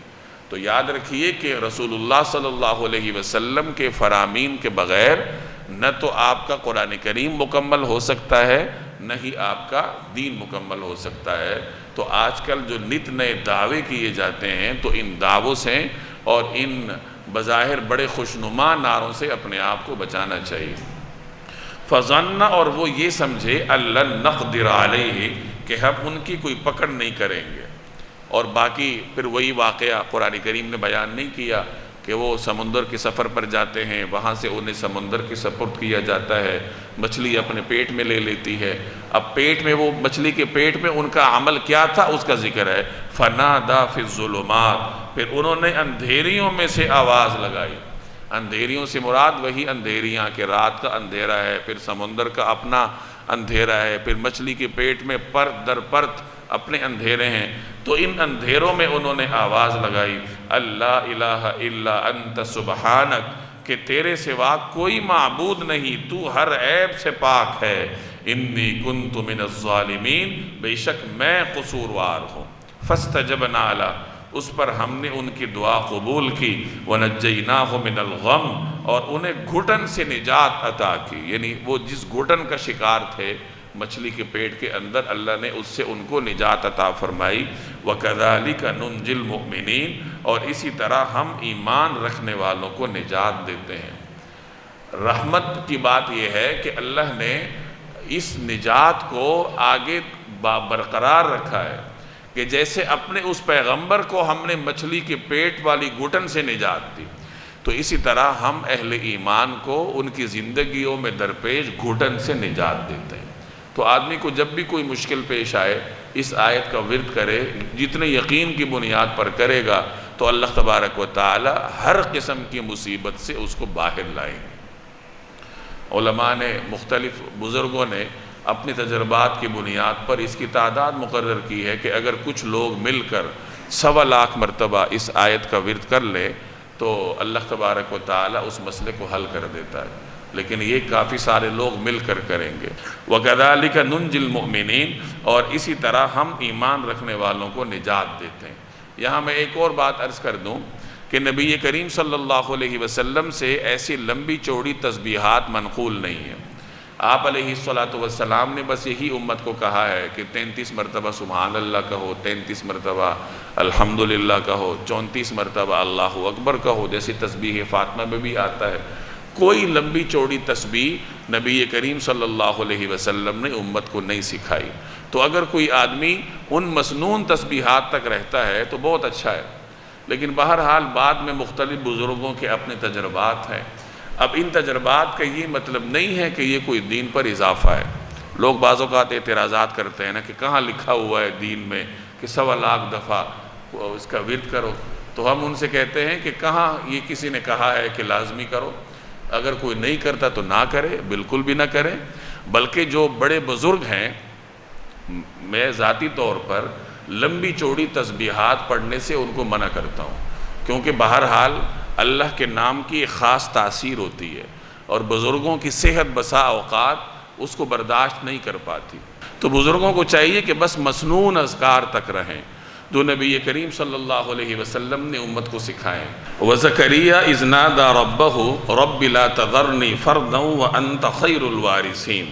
تو یاد رکھیے کہ رسول اللہ صلی اللہ علیہ وسلم کے فرامین کے بغیر نہ تو آپ کا قرآن کریم مکمل ہو سکتا ہے، نہ ہی آپ کا دین مکمل ہو سکتا ہے. تو آج کل جو نت نئے دعوے کیے جاتے ہیں، تو ان دعووں سے اور ان بظاہر بڑے خوشنما نعروں سے اپنے آپ کو بچانا چاہیے. فظن، اور وہ یہ سمجھے اللہ نقدر علیہ کہ ہم ان کی کوئی پکڑ نہیں کریں گے. اور باقی پھر وہی واقعہ قرآن کریم نے بیان نہیں کیا کہ وہ سمندر کے سفر پر جاتے ہیں، وہاں سے انہیں سمندر کے سپرد کیا جاتا ہے، مچھلی اپنے پیٹ میں لے لیتی ہے. اب پیٹ میں وہ مچھلی کے پیٹ میں ان کا عمل کیا تھا اس کا ذکر ہے. فنادى في الظلمات، پھر انہوں نے اندھیریوں میں سے آواز لگائی. اندھیریوں سے مراد وہی اندھیریاں کہ رات کا اندھیرا ہے، پھر سمندر کا اپنا اندھیرا ہے، پھر مچھلی کے پیٹ میں پرت در پرت اپنے اندھیرے ہیں. تو ان اندھیروں میں انہوں نے آواز لگائی، اللہ الہ الا انت سبحانک، کہ تیرے سوا کوئی معبود نہیں، تو ہر عیب سے پاک ہے. انی کنت من الظالمین، بے شک میں قصوروار ہوں. فاستجبنا لہ، اس پر ہم نے ان کی دعا قبول کی. وَنَجَّيْنَاهُ مِنَ الْغَمِّ، اور انہیں گھٹن سے نجات عطا کی. یعنی وہ جس گھٹن کا شکار تھے مچھلی کے پیٹ کے اندر، اللہ نے اس سے ان کو نجات عطا فرمائی. وَكَذَلِكَ نُنْجِي الْمُؤْمِنِينَ، اور اسی طرح ہم ایمان رکھنے والوں کو نجات دیتے ہیں. رحمت کی بات یہ ہے کہ اللہ نے اس نجات کو آگے برقرار رکھا ہے کہ جیسے اپنے اس پیغمبر کو ہم نے مچھلی کے پیٹ والی گھٹن سے نجات دی، تو اسی طرح ہم اہل ایمان کو ان کی زندگیوں میں درپیش گھٹن سے نجات دیتے ہیں. تو آدمی کو جب بھی کوئی مشکل پیش آئے اس آیت کا ورد کرے، جتنے یقین کی بنیاد پر کرے گا تو اللہ تبارک و تعالی ہر قسم کی مصیبت سے اس کو باہر لائیں گے. علماء نے، مختلف بزرگوں نے اپنی تجربات کی بنیاد پر اس کی تعداد مقرر کی ہے کہ اگر کچھ لوگ مل کر 1.25 مرتبہ اس آیت کا ورد کر لے تو اللہ تبارک و تعالی اس مسئلے کو حل کر دیتا ہے، لیکن یہ کافی سارے لوگ مل کر کریں گے۔ وَكَذَلِكَ نُنْجِي الْمُؤْمِنِينَ، اور اسی طرح ہم ایمان رکھنے والوں کو نجات دیتے ہیں۔ یہاں میں ایک اور بات عرض کر دوں کہ نبی کریم صلی اللہ علیہ وسلم سے ایسی لمبی چوڑی تسبیحات منقول نہیں ہیں۔ آپ علیہ السلام نے بس یہی امت کو کہا ہے کہ 33 مرتبہ سبحان اللہ کہو، 33 مرتبہ الحمدللہ کہو، 34 مرتبہ اللہ اکبر کہو، جیسی تسبیح فاطمہ میں بھی آتا ہے۔ کوئی لمبی چوڑی تسبیح نبی کریم صلی اللہ علیہ وسلم نے امت کو نہیں سکھائی۔ تو اگر کوئی آدمی ان مسنون تسبیحات تک رہتا ہے تو بہت اچھا ہے، لیکن بہرحال بعد میں مختلف بزرگوں کے اپنے تجربات ہیں۔ اب ان تجربات کا یہ مطلب نہیں ہے کہ یہ کوئی دین پر اضافہ ہے۔ لوگ بعض اوقات اعتراضات کرتے ہیں نا کہ کہاں لکھا ہوا ہے دین میں کہ 1.25 دفعہ اس کا ورد کرو، تو ہم ان سے کہتے ہیں کہ کہاں یہ کسی نے کہا ہے کہ لازمی کرو؟ اگر کوئی نہیں کرتا تو نہ کرے، بالکل بھی نہ کرے۔ بلکہ جو بڑے بزرگ ہیں، میں ذاتی طور پر لمبی چوڑی تسبیحات پڑھنے سے ان کو منع کرتا ہوں، کیونکہ بہرحال اللہ کے نام کی ایک خاص تاثیر ہوتی ہے، اور بزرگوں کی صحت بسا اوقات اس کو برداشت نہیں کر پاتی۔ تو بزرگوں کو چاہیے کہ بس مسنون اذکار تک رہیں جو نبی کریم صلی اللہ علیہ وسلم نے امت کو سکھائیں۔ وَزَكَرِيَّا إِذْ نَادَى رَبَّهُ رَبِّ لَا تَذَرْنِي فَرْدًا وَأَنْتَ خَيْرُ الْوَارِثِينَ،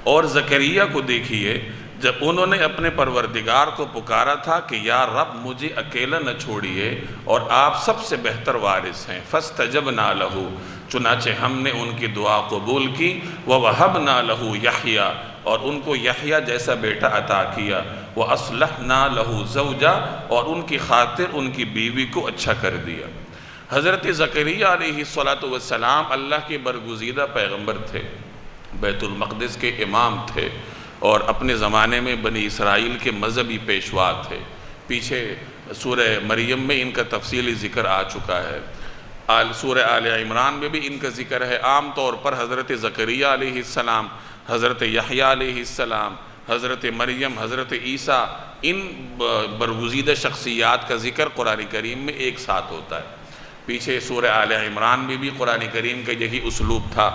اور زکریا کو دیکھیے جب انہوں نے اپنے پروردگار کو پکارا تھا کہ یا رب مجھے اکیلا نہ چھوڑیے اور آپ سب سے بہتر وارث ہیں۔ فَاسْتَجَبْنَا لَهُ، چنانچہ ہم نے ان کی دعا قبول کی۔ وَوَهَبْنَا لَهُ يَحْيَىٰ، اور ان کو یحییٰ جیسا بیٹا عطا کیا۔ وَأَصْلَحْنَا لَهُ زَوْجًا، اور ان کی خاطر ان کی بیوی کو اچھا کر دیا۔ حضرت زکریا علیہ السلام اللہ کے برگزیدہ پیغمبر تھے، بیت المقدس کے امام تھے، اور اپنے زمانے میں بنی اسرائیل کے مذہبی پیشوا تھے۔ پیچھے سورہ مریم میں ان کا تفصیلی ذکر آ چکا ہے، سورہ آل عمران میں بھی ان کا ذکر ہے۔ عام طور پر حضرت زکریا علیہ السلام، حضرت یحییٰ علیہ السلام، حضرت مریم، حضرت عیسیٰ، ان برگزیدہ شخصیات کا ذکر قرآن کریم میں ایک ساتھ ہوتا ہے۔ پیچھے سورہ آل عمران میں بھی قرآن کریم کا یہی اسلوب تھا،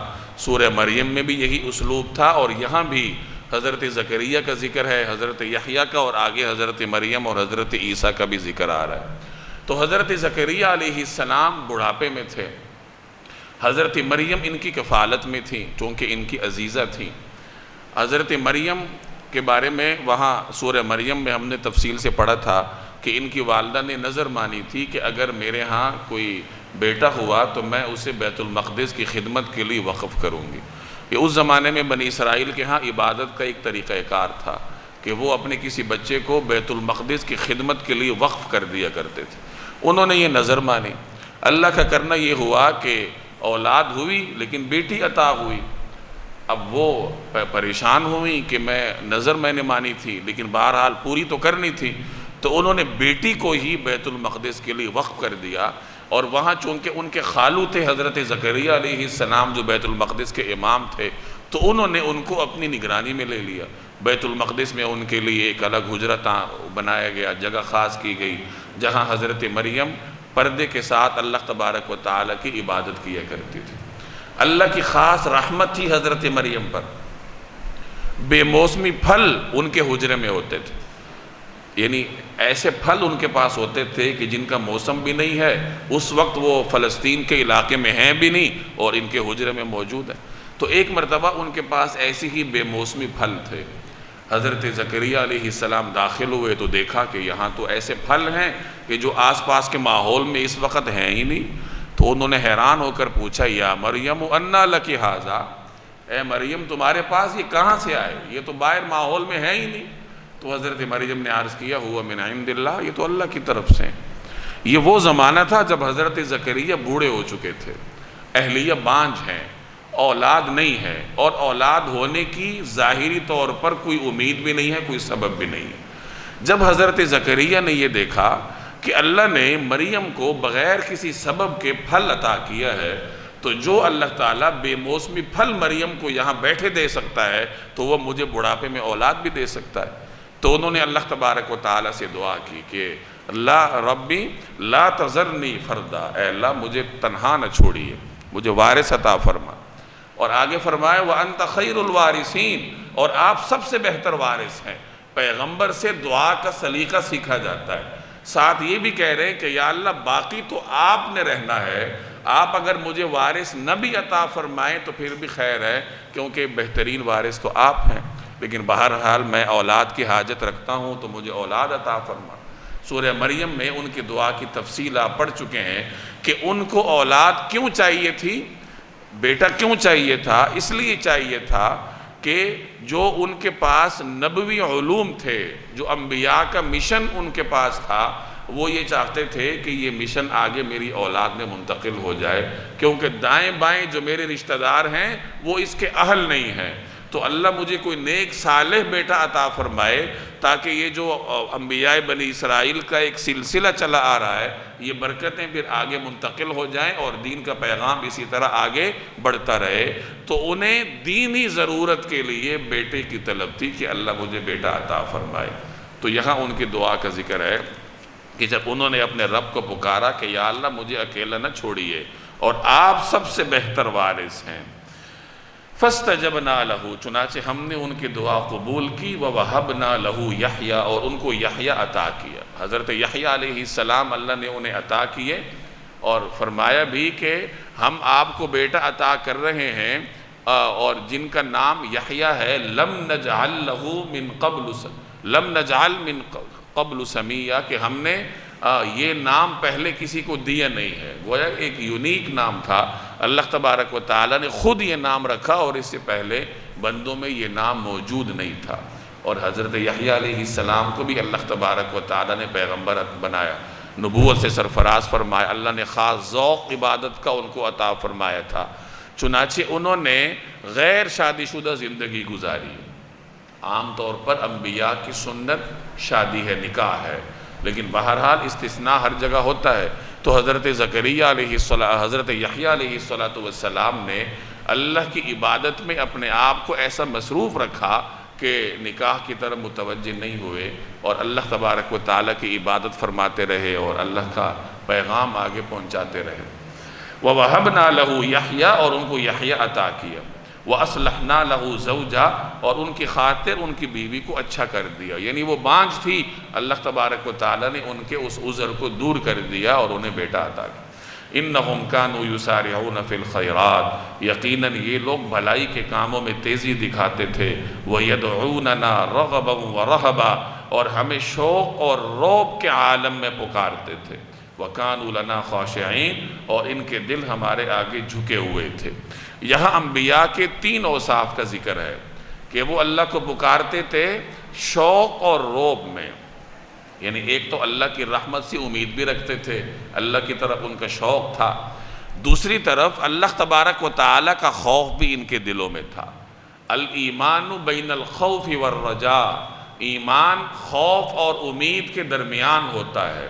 سورہ مریم میں بھی یہی اسلوب تھا، اور یہاں بھی حضرت زکریا کا ذکر ہے، حضرت یحییٰ کا، اور آگے حضرت مریم اور حضرت عیسیٰ کا بھی ذکر آ رہا ہے۔ تو حضرت زکریا علیہ السلام بڑھاپے میں تھے، حضرت مریم ان کی کفالت میں تھی چونکہ ان کی عزیزہ تھیں۔ حضرت مریم کے بارے میں وہاں سورہ مریم میں ہم نے تفصیل سے پڑھا تھا کہ ان کی والدہ نے نظر مانی تھی کہ اگر میرے ہاں کوئی بیٹا ہوا تو میں اسے بیت المقدس کی خدمت کے لیے وقف کروں گی۔ یہ اس زمانے میں بنی اسرائیل کے ہاں عبادت کا ایک طریقہ کار تھا کہ وہ اپنے کسی بچے کو بیت المقدس کی خدمت کے لیے وقف کر دیا کرتے تھے۔ انہوں نے یہ نظر مانی، اللہ کا کرنا یہ ہوا کہ اولاد ہوئی لیکن بیٹی عطا ہوئی۔ اب وہ پریشان ہوئی کہ میں نے مانی تھی لیکن بہرحال پوری تو کرنی تھی، تو انہوں نے بیٹی کو ہی بیت المقدس کے لیے وقف کر دیا، اور وہاں چونکہ ان کے خالو تھے حضرت زکریا علیہ السلام جو بیت المقدس کے امام تھے، تو انہوں نے ان کو اپنی نگرانی میں لے لیا۔ بیت المقدس میں ان کے لیے ایک الگ حجرہ بنایا گیا، جگہ خاص کی گئی جہاں حضرت مریم پردے کے ساتھ اللہ تبارک و تعالیٰ کی عبادت کیا کرتی تھی۔ اللہ کی خاص رحمت تھی حضرت مریم پر، بے موسمی پھل ان کے حجرے میں ہوتے تھے، یعنی ایسے پھل ان کے پاس ہوتے تھے کہ جن کا موسم بھی نہیں ہے، اس وقت وہ فلسطین کے علاقے میں ہیں بھی نہیں اور ان کے حجرے میں موجود ہیں۔ تو ایک مرتبہ ان کے پاس ایسی ہی بے موسمی پھل تھے، حضرت زکریا علیہ السلام داخل ہوئے تو دیکھا کہ یہاں تو ایسے پھل ہیں کہ جو آس پاس کے ماحول میں اس وقت ہیں ہی نہیں۔ تو انہوں نے حیران ہو کر پوچھا، یا مریم انا لکی ھذا، اے مریم تمہارے پاس یہ کہاں سے آئے، یہ تو باہر ماحول میں ہے ہی نہیں۔ تو حضرت مریم نے عرض کیا، ہوا من عند اللہ، یہ تو اللہ کی طرف سے۔ یہ وہ زمانہ تھا جب حضرت زکریا بوڑھے ہو چکے تھے، اہلیہ بانجھ ہیں، اولاد نہیں ہے، اور اولاد ہونے کی ظاہری طور پر کوئی امید بھی نہیں ہے، کوئی سبب بھی نہیں ہے۔ جب حضرت زکریا نے یہ دیکھا کہ اللہ نے مریم کو بغیر کسی سبب کے پھل عطا کیا ہے، تو جو اللہ تعالیٰ بے موسمی پھل مریم کو یہاں بیٹھے دے سکتا ہے تو وہ مجھے بڑھاپے میں اولاد بھی دے سکتا ہے۔ تو انہوں نے اللہ تبارک و تعالیٰ سے دعا کی کہ لا ربی لا تذرنی فردا، اے اللہ مجھے تنہا نہ چھوڑیے، مجھے وارث عطا فرما۔ اور آگے فرمایا وَأَنْتَ خَيْرُ الْوَارِثِينَ، اور آپ سب سے بہتر وارث ہیں۔ پیغمبر سے دعا کا سلیقہ سیکھا جاتا ہے، ساتھ یہ بھی کہہ رہے ہیں کہ یا اللہ باقی تو آپ نے رہنا ہے، آپ اگر مجھے وارث نہ بھی عطا فرمائیں تو پھر بھی خیر ہے، کیونکہ بہترین وارث تو آپ ہیں، لیکن بہرحال میں اولاد کی حاجت رکھتا ہوں تو مجھے اولاد عطا فرما۔ سورہ مریم میں ان کی دعا کی تفصیل آپ پڑھ چکے ہیں کہ ان کو اولاد کیوں چاہیے تھی، بیٹا کیوں چاہیے تھا؟ اس لیے چاہیے تھا کہ جو ان کے پاس نبوی علوم تھے، جو انبیاء کا مشن ان کے پاس تھا، وہ یہ چاہتے تھے کہ یہ مشن آگے میری اولاد میں منتقل ہو جائے، کیونکہ دائیں بائیں جو میرے رشتہ دار ہیں وہ اس کے اہل نہیں ہیں، تو اللہ مجھے کوئی نیک صالح بیٹا عطا فرمائے تاکہ یہ جو انبیاء بنی اسرائیل کا ایک سلسلہ چلا آ رہا ہے، یہ برکتیں پھر آگے منتقل ہو جائیں اور دین کا پیغام اسی طرح آگے بڑھتا رہے۔ تو انہیں دینی ضرورت کے لیے بیٹے کی طلب تھی کہ اللہ مجھے بیٹا عطا فرمائے۔ تو یہاں ان کی دعا کا ذکر ہے کہ جب انہوں نے اپنے رب کو پکارا کہ یا اللہ مجھے اکیلا نہ چھوڑیے اور آپ سب سے بہتر وارث ہیں، فَاسْتَجَبْنَا لَهُ، چنانچہ ہم نے ان کی دعا قبول کی، وَوَهَبْنَا لَهُ یحییٰ، اور ان کو یحییٰ عطا کیا۔ حضرت یحییٰ علیہ السلام اللہ نے انہیں عطا کیے اور فرمایا بھی کہ ہم آپ کو بیٹا عطا کر رہے ہیں، اور جن کا نام یحییٰ ہے، لَمْ نَجْعَلْ لَهُ مِنْ قَبْلُ سَمِیًّا، کہ ہم نے یہ نام پہلے کسی کو دیا نہیں ہے، گویا ایک یونیک نام تھا، اللہ تبارک و تعالیٰ نے خود یہ نام رکھا اور اس سے پہلے بندوں میں یہ نام موجود نہیں تھا۔ اور حضرت یحییٰ علیہ السلام کو بھی اللہ تبارک و تعالیٰ نے پیغمبر بنایا، نبوت سے سرفراز فرمایا، اللہ نے خاص ذوق عبادت کا ان کو عطا فرمایا تھا، چنانچہ انہوں نے غیر شادی شدہ زندگی گزاری۔ عام طور پر انبیاء کی سنت شادی ہے، نکاح ہے، لیکن بہرحال استثناء ہر جگہ ہوتا ہے۔ تو حضرت زکریا حضرت یحییٰ علیہ السلام نے اللہ کی عبادت میں اپنے آپ کو ایسا مصروف رکھا کہ نکاح کی طرف متوجہ نہیں ہوئے، اور اللہ تبارک و تعالیٰ کی عبادت فرماتے رہے اور اللہ کا پیغام آگے پہنچاتے رہے۔ وَوَهَبْنَا لَهُ یحییٰ، اور ان کو یحییٰ عطا کیا۔ وَأَصْلَحْنَا لَهُ زَوْجَهُ، اور ان کی خاطر ان کی بیوی کو اچھا کر دیا، یعنی وہ بانجھ تھی، اللہ تبارک و تعالیٰ نے ان کے اس عذر کو دور کر دیا اور انہیں بیٹا عطا کیا۔ إِنَّهُمْ كَانُوا يُسَارِعُونَ فِي الْخَيْرَاتِ، یقیناً یہ لوگ بھلائی کے کاموں میں تیزی دکھاتے تھے، وَيَدْعُونَنَا رَغَبًا وَرَهَبًا، اور ہمیں شوق اور رعب کے عالم میں پکارتے تھے، وَكَانُوا لَنَا خَاشِعِينَ، اور ان کے دل ہمارے آگے جھکے ہوئے تھے۔ یہاں انبیاء کے 3 اوصاف کا ذکر ہے کہ وہ اللہ کو پکارتے تھے شوق اور رعب میں، یعنی ایک تو اللہ کی رحمت سے امید بھی رکھتے تھے، اللہ کی طرف ان کا شوق تھا، دوسری طرف اللہ تبارک و تعالیٰ کا خوف بھی ان کے دلوں میں تھا۔ الایمان بین الخوف والرجاء، ایمان خوف اور امید کے درمیان ہوتا ہے۔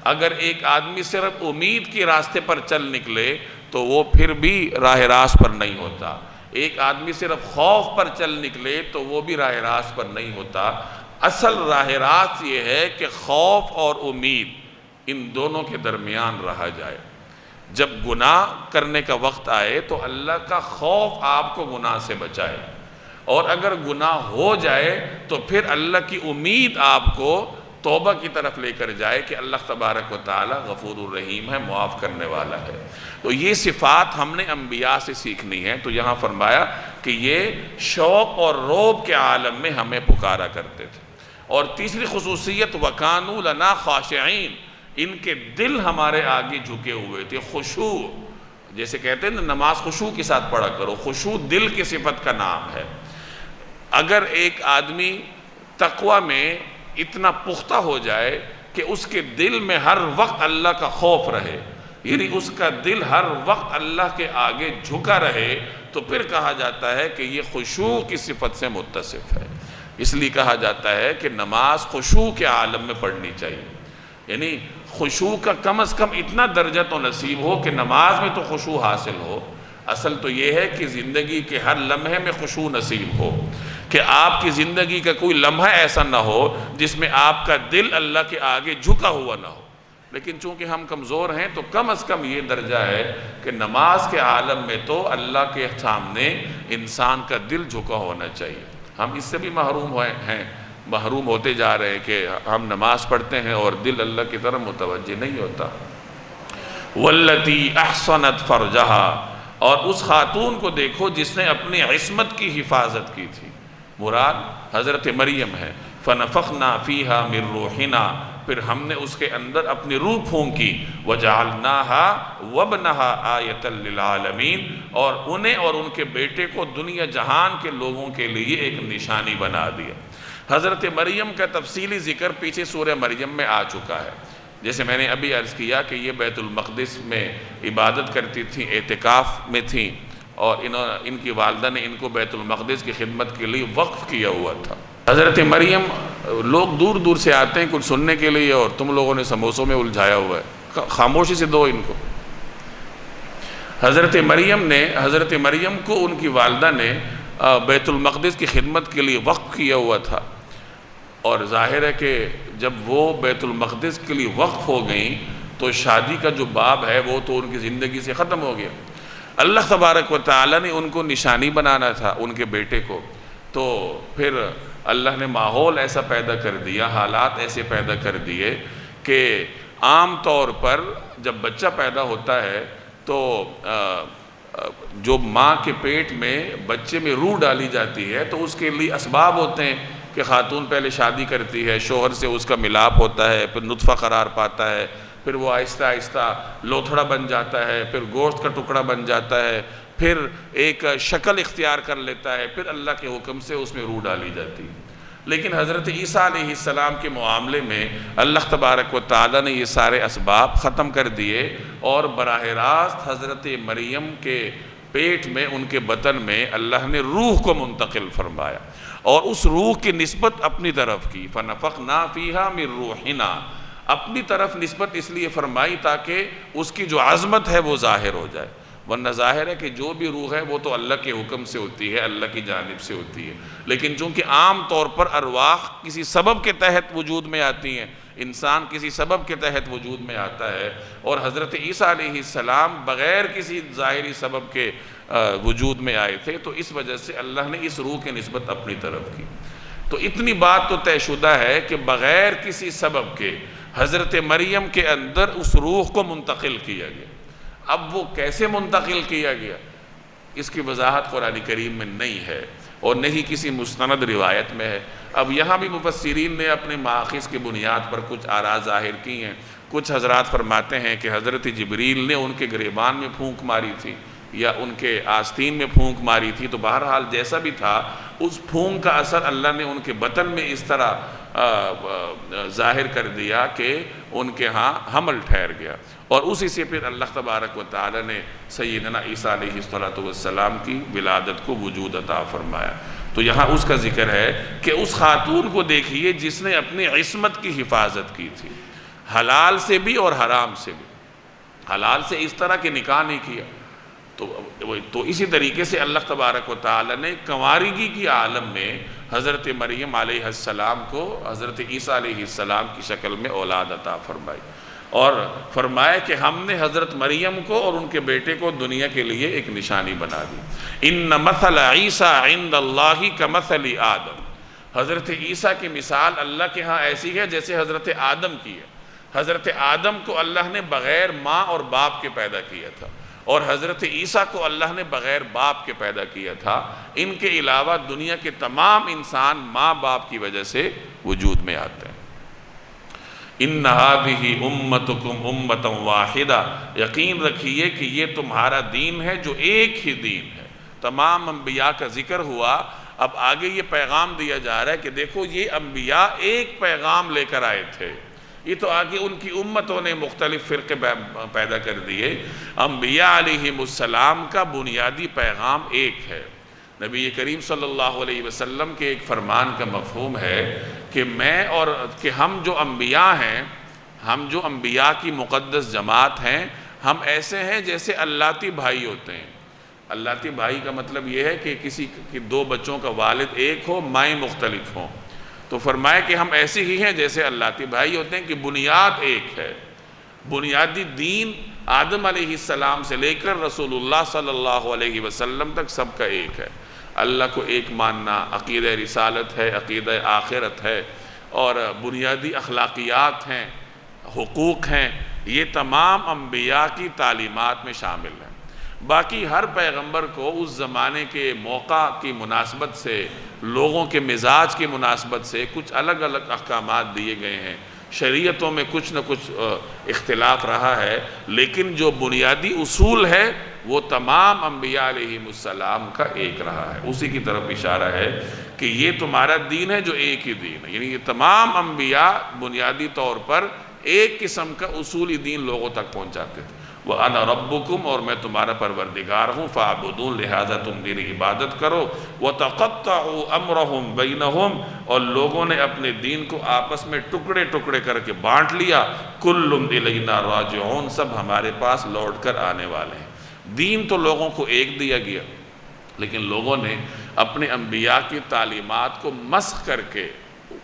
اگر ایک آدمی صرف امید کے راستے پر چل نکلے تو وہ پھر بھی راہ راست پر نہیں ہوتا، ایک آدمی صرف خوف پر چل نکلے تو وہ بھی راہ راست پر نہیں ہوتا۔ اصل راہ راست یہ ہے کہ خوف اور امید ان دونوں کے درمیان رہا جائے۔ جب گناہ کرنے کا وقت آئے تو اللہ کا خوف آپ کو گناہ سے بچائے، اور اگر گناہ ہو جائے تو پھر اللہ کی امید آپ کو توبہ کی طرف لے کر جائے کہ اللہ تبارک و تعالی غفور الرحیم ہے، معاف کرنے والا ہے۔ تو یہ صفات ہم نے انبیاء سے سیکھنی ہے۔ تو یہاں فرمایا کہ یہ شوق اور رعب کے عالم میں ہمیں پکارا کرتے تھے۔ اور تیسری خصوصیت وَكَانُوا لَنَا خَاشِعِينَ، ان کے دل ہمارے آگے جھکے ہوئے تھے۔ خشوع، جیسے کہتے ہیں نماز خشوع کے ساتھ پڑھا کرو، خشوع دل کی صفت کا نام ہے۔ اگر ایک آدمی تقوی میں اتنا پختہ ہو جائے کہ اس کے دل میں ہر وقت اللہ کا خوف رہے، یعنی اس کا دل ہر وقت اللہ کے آگے جھکا رہے، تو پھر کہا جاتا ہے کہ یہ خشوع کی صفت سے متصف ہے۔ اس لیے کہا جاتا ہے کہ نماز خشوع کے عالم میں پڑھنی چاہیے، یعنی خشوع کا کم از کم اتنا درجہ تو نصیب ہو کہ نماز میں تو خشوع حاصل ہو۔ اصل تو یہ ہے کہ زندگی کے ہر لمحے میں خشوع نصیب ہو۔ کہ آپ کی زندگی کا کوئی لمحہ ایسا نہ ہو جس میں آپ کا دل اللہ کے آگے جھکا ہوا نہ ہو۔ لیکن چونکہ ہم کمزور ہیں تو کم از کم یہ درجہ ہے کہ نماز کے عالم میں تو اللہ کے سامنے انسان کا دل جھکا ہونا چاہیے۔ ہم اس سے بھی محروم ہوتے جا رہے ہیں کہ ہم نماز پڑھتے ہیں اور دل اللہ کی طرف متوجہ نہیں ہوتا۔ واللتی احصنت فرجہا، اور اس خاتون کو دیکھو جس نے اپنی عصمت کی حفاظت کی تھی، مراد حضرت مریم ہے۔ فنفخنا فیہا من روحنا، پھر ہم نے اس کے اندر اپنی روح پھونکی، وجعلناها وابنها آیۃ للعالمین، اور انہیں اور ان کے بیٹے کو دنیا جہان کے لوگوں کے لیے ایک نشانی بنا دیا۔ حضرت مریم کا تفصیلی ذکر پیچھے سورہ مریم میں آ چکا ہے۔ جیسے میں نے ابھی عرض کیا کہ یہ بیت المقدس میں عبادت کرتی تھیں، اعتکاف میں تھیں، اور ان کی والدہ نے ان کو بیت المقدس کی خدمت کے لیے وقف کیا ہوا تھا۔ حضرت مریم، لوگ دور دور سے آتے ہیں کچھ سننے کے لیے، اور تم لوگوں نے سموسوں میں الجھایا ہوا ہے، خاموشی سے دو ان کو۔ حضرت مریم کو ان کی والدہ نے بیت المقدس کی خدمت کے لیے وقف کیا ہوا تھا، اور ظاہر ہے کہ جب وہ بیت المقدس کے لیے وقف ہو گئیں تو شادی کا جو باب ہے وہ تو ان کی زندگی سے ختم ہو گیا۔ اللہ تبارک و تعالی نے ان کو نشانی بنانا تھا ان کے بیٹے کو، تو پھر اللہ نے ماحول ایسا پیدا کر دیا، حالات ایسے پیدا کر دیے کہ عام طور پر جب بچہ پیدا ہوتا ہے تو جو ماں کے پیٹ میں بچے میں روح ڈالی جاتی ہے تو اس کے لیے اسباب ہوتے ہیں کہ خاتون پہلے شادی کرتی ہے، شوہر سے اس کا ملاپ ہوتا ہے، پھر نطفہ قرار پاتا ہے، پھر وہ آہستہ آہستہ لوتھڑا بن جاتا ہے، پھر گوشت کا ٹکڑا بن جاتا ہے، پھر ایک شکل اختیار کر لیتا ہے، پھر اللہ کے حکم سے اس میں روح ڈالی جاتی ہے۔ لیکن حضرت عیسیٰ علیہ السلام کے معاملے میں اللہ تبارک و تعالی نے یہ سارے اسباب ختم کر دیے، اور براہ راست حضرت مریم کے پیٹ میں، ان کے بطن میں اللہ نے روح کو منتقل فرمایا، اور اس روح کی نسبت اپنی طرف کی۔ فنفخنا فیہا من روحنا، اپنی طرف نسبت اس لیے فرمائی تاکہ اس کی جو عظمت ہے وہ ظاہر ہو جائے، ورنہ ظاہر ہے کہ جو بھی روح ہے وہ تو اللہ کے حکم سے ہوتی ہے، اللہ کی جانب سے ہوتی ہے، لیکن چونکہ عام طور پر ارواح کسی سبب کے تحت وجود میں آتی ہیں، انسان کسی سبب کے تحت وجود میں آتا ہے، اور حضرت عیسیٰ علیہ السلام بغیر کسی ظاہری سبب کے وجود میں آئے تھے، تو اس وجہ سے اللہ نے اس روح کی نسبت اپنی طرف کی۔ تو اتنی بات تو طے شدہ ہے کہ بغیر کسی سبب کے حضرت مریم کے اندر اس روح کو منتقل کیا گیا۔ اب وہ کیسے منتقل کیا گیا اس کی وضاحت قرآن کریم میں نہیں ہے، اور نہیں کسی مستند روایت میں ہے۔ اب یہاں بھی مفسرین نے اپنے مآخذ کی بنیاد پر کچھ آراء ظاہر کی ہیں۔ کچھ حضرات فرماتے ہیں کہ حضرت جبریل نے ان کے گریبان میں پھونک ماری تھی یا ان کے آستین میں پھونک ماری تھی، تو بہرحال جیسا بھی تھا اس پھونک کا اثر اللہ نے ان کے بطن میں اس طرح ظاہر کر دیا کہ ان کے ہاں حمل ٹھہر گیا، اور اسی سے پھر اللہ تبارک و تعالی نے سیدنا عیسیٰ علیہ السلام کی ولادت کو وجود عطا فرمایا۔ تو یہاں اس کا ذکر ہے کہ اس خاتون کو دیکھیے جس نے اپنی عصمت کی حفاظت کی تھی، حلال سے بھی اور حرام سے بھی۔ حلال سے اس طرح کہ نکاح نہیں کیا، تو اسی طریقے سے اللہ تبارک و تعالی نے کنوارگی کی عالم میں حضرت مریم علیہ السلام کو حضرت عیسیٰ علیہ السلام کی شکل میں اولاد عطا فرمائی، اور فرمایا کہ ہم نے حضرت مریم کو اور ان کے بیٹے کو دنیا کے لیے ایک نشانی بنا دی۔ ان مثل عیسیٰ عند اللہ کمثل آدم، حضرت عیسیٰ کی مثال اللہ کے ہاں ایسی ہے جیسے حضرت آدم کی ہے۔ حضرت آدم کو اللہ نے بغیر ماں اور باپ کے پیدا کیا تھا، اور حضرت عیسیٰ کو اللہ نے بغیر باپ کے پیدا کیا تھا۔ ان کے علاوہ دنیا کے تمام انسان ماں باپ کی وجہ سے وجود میں آتے ہیں۔ ان هذه امتکم امۃ واحدہ، یقین رکھیے کہ یہ تمہارا دین ہے جو ایک ہی دین ہے۔ تمام انبیاء کا ذکر ہوا، اب آگے یہ پیغام دیا جا رہا ہے کہ دیکھو یہ انبیاء ایک پیغام لے کر آئے تھے، یہ تو آگے ان کی امتوں نے مختلف فرقے پیدا کر دیے۔ انبیاء علیہ السلام کا بنیادی پیغام ایک ہے۔ نبی کریم صلی اللہ علیہ وسلم کے ایک فرمان کا مفہوم ہے کہ ہم جو انبیاء ہیں، ہم جو انبیاء کی مقدس جماعت ہیں، ہم ایسے ہیں جیسے اللاتی بھائی ہوتے ہیں۔ اللاتی بھائی کا مطلب یہ ہے کہ کسی کی دو بچوں کا والد ایک ہو، مائیں مختلف ہوں، تو فرمایا کہ ہم ایسے ہی ہیں جیسے اللاتی بھائی ہوتے ہیں کہ بنیاد ایک ہے، بنیادی دین آدم علیہ السلام سے لے کر رسول اللہ صلی اللہ علیہ وسلم تک سب کا ایک ہے۔ اللہ کو ایک ماننا عقیدہ رسالت ہے، عقیدہ آخرت ہے، اور بنیادی اخلاقیات ہیں، حقوق ہیں، یہ تمام انبیاء کی تعلیمات میں شامل ہیں۔ باقی ہر پیغمبر کو اس زمانے کے موقع کی مناسبت سے، لوگوں کے مزاج کی مناسبت سے کچھ الگ الگ احکامات دیے گئے ہیں، شریعتوں میں کچھ نہ کچھ اختلاف رہا ہے، لیکن جو بنیادی اصول ہے وہ تمام انبیاء علیہ السلام کا ایک رہا ہے۔ اسی کی طرف اشارہ ہے کہ یہ تمہارا دین ہے جو ایک ہی دین ہے، یعنی یہ تمام انبیاء بنیادی طور پر ایک قسم کا اصولی دین لوگوں تک پہنچاتے تھے۔ وَأَنَا رَبُّكُمْ، اور میں تمہارا پروردگار ہوں، فَاعْبُدُونِ، لہذا تم میری عبادت کرو۔ وَتَقَطَّعُوا أَمْرَهُمْ بَيْنَهُمْ، اور لوگوں نے اپنے دین کو آپس میں ٹکڑے ٹکڑے کر کے بانٹ لیا۔ كُلٌّ إِلَيْنَا رَاجِعُونَ، سب ہمارے پاس لوٹ کر آنے والے ہیں۔ دین تو لوگوں کو ایک دیا گیا، لیکن لوگوں نے اپنے انبیاء کی تعلیمات کو مسخ کر کے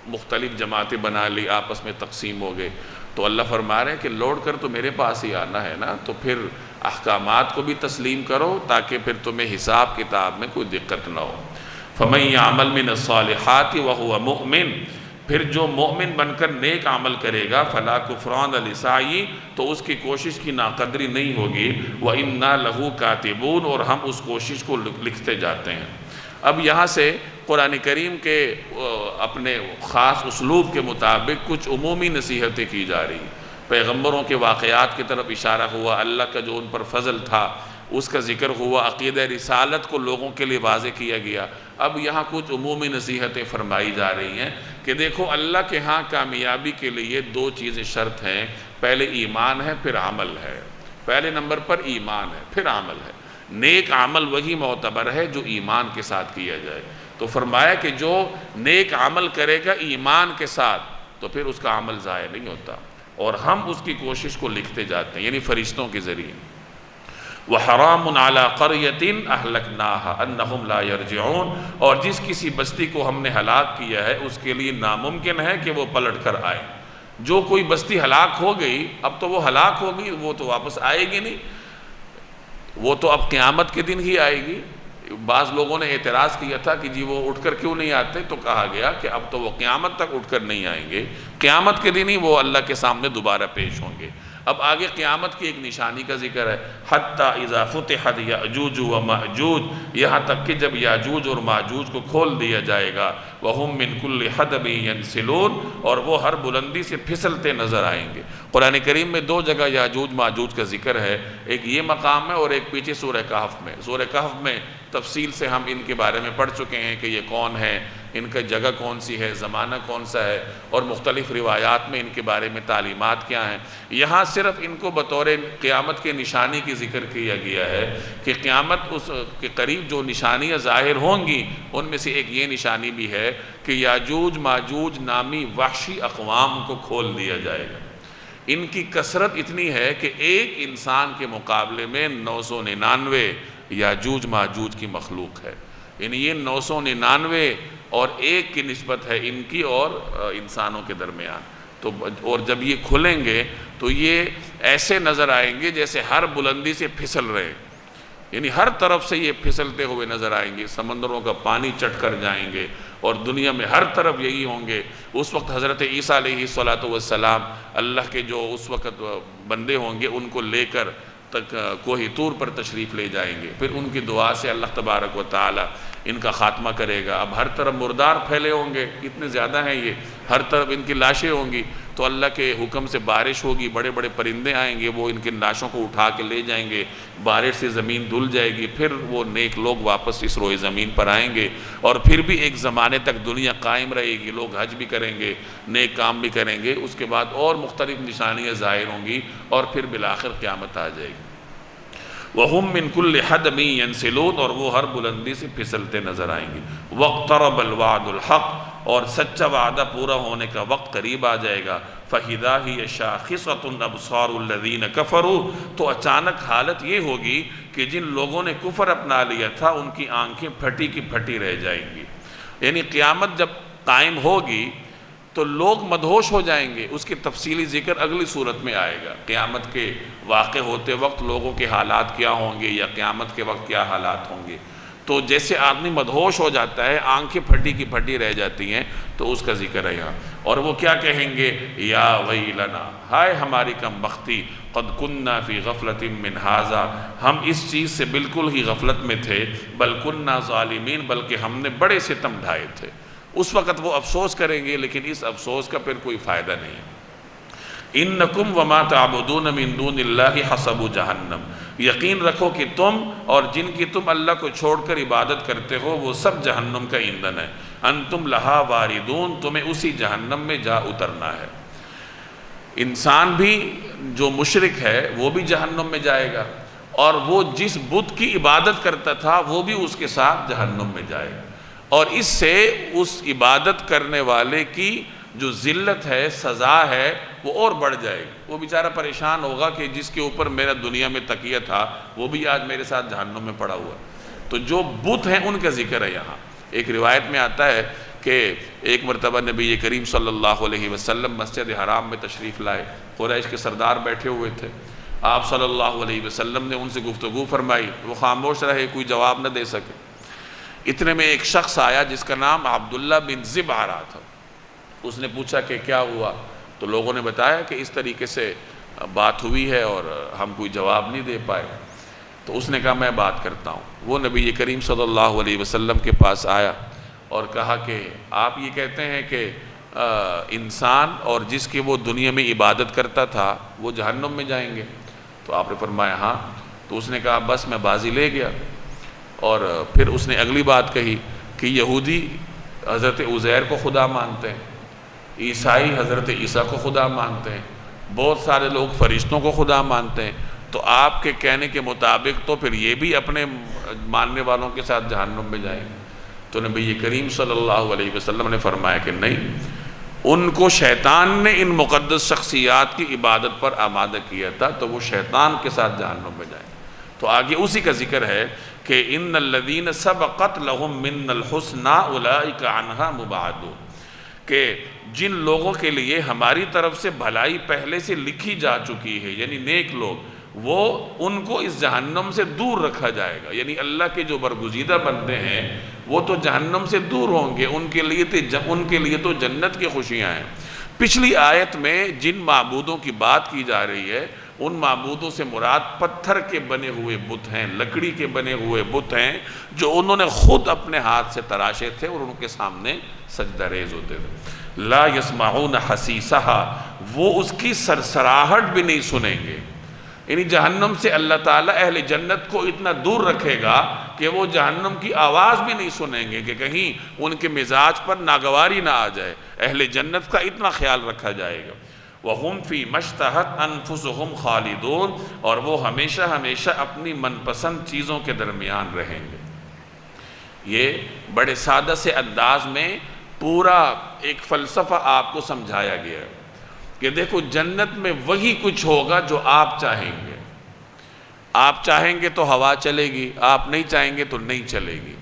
مختلف جماعتیں بنا لی، آپس میں تقسیم ہو گئے۔ تو اللہ فرما رہے ہیں کہ لوٹ کر تو میرے پاس ہی آنا ہے نا، تو پھر احکامات کو بھی تسلیم کرو تاکہ پھر تمہیں حساب کتاب میں کوئی دقت نہ ہو۔ فَمَن يَعْمَلْ مِنَ الصَّالِحَاتِ وَهُوَ مُؤْمِنٌ، پھر جو مومن بن کر نیک عمل کرے گا، فَلَا كُفْرَانَ لِسَعْيِهِ، تو اس کی کوشش کی ناقدری نہیں ہوگی، وَإِنَّا لَهُ كَاتِبُونَ، اور ہم اس کوشش کو لکھتے جاتے ہیں۔ اب یہاں سے قرآن کریم کے اپنے خاص اسلوب کے مطابق کچھ عمومی نصیحتیں کی جا رہی ہیں، پیغمبروں کے واقعات کی طرف اشارہ ہوا، اللہ کا جو ان پر فضل تھا اس کا ذکر ہوا، عقیدہ رسالت کو لوگوں کے لیے واضح کیا گیا۔ اب یہاں کچھ عمومی نصیحتیں فرمائی جا رہی ہیں کہ دیکھو اللہ کے ہاں کامیابی کے لیے دو چیزیں شرط ہیں، پہلے ایمان ہے، پھر عمل ہے۔ پہلے نمبر پر ایمان ہے، پھر عمل ہے۔ نیک عمل وہی معتبر ہے جو ایمان کے ساتھ کیا جائے۔ تو فرمایا کہ جو نیک عمل کرے گا ایمان کے ساتھ تو پھر اس کا عمل ضائع نہیں ہوتا، اور ہم اس کی کوشش کو لکھتے جاتے ہیں، یعنی فرشتوں کے ذریعے۔ وَحَرَامٌ عَلَىٰ قَرْيَةٍ أَهْلَكْنَاهَا أَنَّهُمْ لَا يَرْجِعُونَ، اور جس کسی بستی کو ہم نے ہلاک کیا ہے اس کے لیے ناممکن ہے کہ وہ پلٹ کر آئے۔ جو کوئی بستی ہلاک ہو گئی، اب تو وہ ہلاک ہو گئی، وہ تو واپس آئے گی نہیں، وہ تو اب قیامت کے دن ہی آئے گی۔ بعض لوگوں نے اعتراض کیا تھا کہ جی وہ اٹھ کر کیوں نہیں آتے، تو کہا گیا کہ اب تو وہ قیامت تک اٹھ کر نہیں آئیں گے، قیامت کے دن ہی وہ اللہ کے سامنے دوبارہ پیش ہوں گے۔ اب آگے قیامت کی ایک نشانی کا ذکر ہے، حتی اذا فتحت یاجوج و ماجوج، یہاں تک کہ جب یاجوج اور ماجوج کو کھول دیا جائے گا، وہم من کل حدب ینسلون، اور وہ ہر بلندی سے پھسلتے نظر آئیں گے۔ قرآن کریم میں دو جگہ یاجوج ماجوج کا ذکر ہے، ایک یہ مقام ہے اور ایک پیچھے سورہ کہف میں۔ سورہ کہف میں تفصیل سے ہم ان کے بارے میں پڑھ چکے ہیں کہ یہ کون ہے، ان کا جگہ کون سی ہے، زمانہ کون سا ہے، اور مختلف روایات میں ان کے بارے میں تعلیمات کیا ہیں۔ یہاں صرف ان کو بطور قیامت کے نشانی کی ذکر کیا گیا ہے کہ قیامت اس کے قریب جو نشانیاں ظاہر ہوں گی ان میں سے ایک یہ نشانی بھی ہے کہ یاجوج ماجوج نامی وحشی اقوام کو کھول دیا جائے گا۔ ان کی کثرت اتنی ہے کہ ایک انسان کے مقابلے میں 999 یاجوج ماجوج کی مخلوق ہے، یعنی یہ 999 اور ایک کی نسبت ہے ان کی اور انسانوں کے درمیان۔ تو اور جب یہ کھلیں گے تو یہ ایسے نظر آئیں گے جیسے ہر بلندی سے پھسل رہے ہیں، یعنی ہر طرف سے یہ پھسلتے ہوئے نظر آئیں گے، سمندروں کا پانی چٹ کر جائیں گے، اور دنیا میں ہر طرف یہی ہوں گے۔ اس وقت حضرت عیسیٰ علیہ السلام اللہ کے جو اس وقت بندے ہوں گے ان کو لے کر تک کوہ طور پر تشریف لے جائیں گے، پھر ان کی دعا سے اللہ تبارک و تعالی ان کا خاتمہ کرے گا۔ اب ہر طرف مردار پھیلے ہوں گے، اتنے زیادہ ہیں یہ، ہر طرف ان کی لاشیں ہوں گی، تو اللہ کے حکم سے بارش ہوگی، بڑے بڑے پرندے آئیں گے، وہ ان کی لاشوں کو اٹھا کے لے جائیں گے، بارش سے زمین دھل جائے گی، پھر وہ نیک لوگ واپس اس روئے زمین پر آئیں گے، اور پھر بھی ایک زمانے تک دنیا قائم رہے گی، لوگ حج بھی کریں گے، نیک کام بھی کریں گے، اس کے بعد اور مختلف نشانیاں ظاہر ہوں گی، اور پھر بالآخر قیامت آ جائے گی۔ وَهُم مِّن كُلِّ حَدَبٍ يَنسِلُونَ، اور وہ ہر بلندی سے پھسلتے نظر آئیں گے۔ وَاقْتَرَبَ الْوَعْدُ الْحَقُّ، اور سچا وعدہ پورا ہونے کا وقت قریب آ جائے گا، فَإِذَا هِيَ شَاخِصَةٌ أَبْصَارُ الَّذِينَ كَفَرُوا، تو اچانک حالت یہ ہوگی کہ جن لوگوں نے کفر اپنا لیا تھا ان کی آنکھیں پھٹی کی پھٹی رہ جائیں گی۔ یعنی قیامت جب قائم ہوگی تو لوگ مدہوش ہو جائیں گے، اس کی تفصیلی ذکر اگلی صورت میں آئے گا۔ قیامت کے واقع ہوتے وقت لوگوں کے حالات کیا ہوں گے یا قیامت کے وقت کیا حالات ہوں گے۔ تو جیسے آدمی مدہوش ہو جاتا ہے، آنکھیں پھٹی کی پھٹی رہ جاتی ہیں، تو اس کا ذکر ہے یہاں۔ اور وہ کیا کہیں گے؟ یا ویلنا، ہائے ہماری کم بختی، قد کننا فی غفلۃ من ھذا، ہم اس چیز سے بالکل ہی غفلت میں تھے، بل کننا ظالمین، بلکہ ہم نے بڑے ستم ڈھائے تھے۔ اس وقت وہ افسوس کریں گے، لیکن اس افسوس کا پھر کوئی فائدہ نہیں۔ انکم وما تعبدون من دون اللہ حسب جہنم، یقین رکھو کہ تم اور جن کی تم اللہ کو چھوڑ کر عبادت کرتے ہو وہ سب جہنم کا ایندھن ہے۔ انتم لہا واردون، تمہیں اسی جہنم میں جا اترنا ہے۔ انسان بھی جو مشرک ہے وہ بھی جہنم میں جائے گا، اور وہ جس بت کی عبادت کرتا تھا وہ بھی اس کے ساتھ جہنم میں جائے گا، اور اس سے اس عبادت کرنے والے کی جو ذلت ہے، سزا ہے، وہ اور بڑھ جائے گی۔ وہ بیچارہ پریشان ہوگا کہ جس کے اوپر میرا دنیا میں تکیہ تھا وہ بھی آج میرے ساتھ جہنم میں پڑا ہوا۔ تو جو بت ہیں ان کا ذکر ہے یہاں۔ ایک روایت میں آتا ہے کہ ایک مرتبہ نبی کریم صلی اللہ علیہ وسلم مسجد حرام میں تشریف لائے، قریش کے سردار بیٹھے ہوئے تھے، آپ صلی اللہ علیہ وسلم نے ان سے گفتگو فرمائی، وہ خاموش رہے، کوئی جواب نہ دے سکے۔ اتنے میں ایک شخص آیا جس کا نام عبداللہ بن ذب آ رہا تھا۔ اس نے پوچھا کہ کیا ہوا؟ تو لوگوں نے بتایا کہ اس طریقے سے بات ہوئی ہے اور ہم کوئی جواب نہیں دے پائے۔ تو اس نے کہا میں بات کرتا ہوں۔ وہ نبی کریم صلی اللہ علیہ وسلم کے پاس آیا اور کہا کہ آپ یہ کہتے ہیں کہ انسان اور جس کی وہ دنیا میں عبادت کرتا تھا وہ جہنم میں جائیں گے؟ تو آپ نے فرمایا ہاں۔ تو اس نے کہا بس میں بازی لے گیا۔ اور پھر اس نے اگلی بات کہی کہ یہودی حضرت عزیر کو خدا مانتے ہیں، عیسائی حضرت عیسیٰ کو خدا مانتے ہیں، بہت سارے لوگ فرشتوں کو خدا مانتے ہیں، تو آپ کے کہنے کے مطابق تو پھر یہ بھی اپنے ماننے والوں کے ساتھ جہنم میں جائیں گے۔ تو نبی کریم صلی اللہ علیہ وسلم نے فرمایا کہ نہیں، ان کو شیطان نے ان مقدس شخصیات کی عبادت پر آمادہ کیا تھا، تو وہ شیطان کے ساتھ جہنم میں جائیں۔ تو آگے اسی کا ذکر ہے کہ ان الذین سبقت لہم من الحسنی اولئک عنہا مبعدون، کہ جن لوگوں کے لیے ہماری طرف سے بھلائی پہلے سے لکھی جا چکی ہے، یعنی نیک لوگ، وہ ان کو اس جہنم سے دور رکھا جائے گا۔ یعنی اللہ کے جو برگزیدہ بندے ہیں وہ تو جہنم سے دور ہوں گے، ان کے لیے تو جنت کی خوشیاں ہیں۔ پچھلی آیت میں جن معبودوں کی بات کی جا رہی ہے ان معبودوں سے مراد پتھر کے بنے ہوئے بت ہیں، لکڑی کے بنے ہوئے بت ہیں، جو انہوں نے خود اپنے ہاتھ سے تراشے تھے اور ان کے سامنے سجدہ ریز ہوتے تھے۔ لا یسمعون حسیسہا، وہ اس کی سرسراہٹ بھی نہیں سنیں گے۔ یعنی جہنم سے اللہ تعالیٰ اہل جنت کو اتنا دور رکھے گا کہ وہ جہنم کی آواز بھی نہیں سنیں گے کہ کہیں ان کے مزاج پر ناگواری نہ آ جائے۔ اہل جنت کا اتنا خیال رکھا جائے گا۔ وَهُمْ فِي مَشْتَهَتْ أَنفُسُهُمْ خَالِدُونَ، اور وہ ہمیشہ ہمیشہ اپنی من پسند چیزوں کے درمیان رہیں گے۔ یہ بڑے سادہ سے انداز میں پورا ایک فلسفہ آپ کو سمجھایا گیا ہے کہ دیکھو جنت میں وہی کچھ ہوگا جو آپ چاہیں گے۔ آپ چاہیں گے تو ہوا چلے گی، آپ نہیں چاہیں گے تو نہیں چلے گی،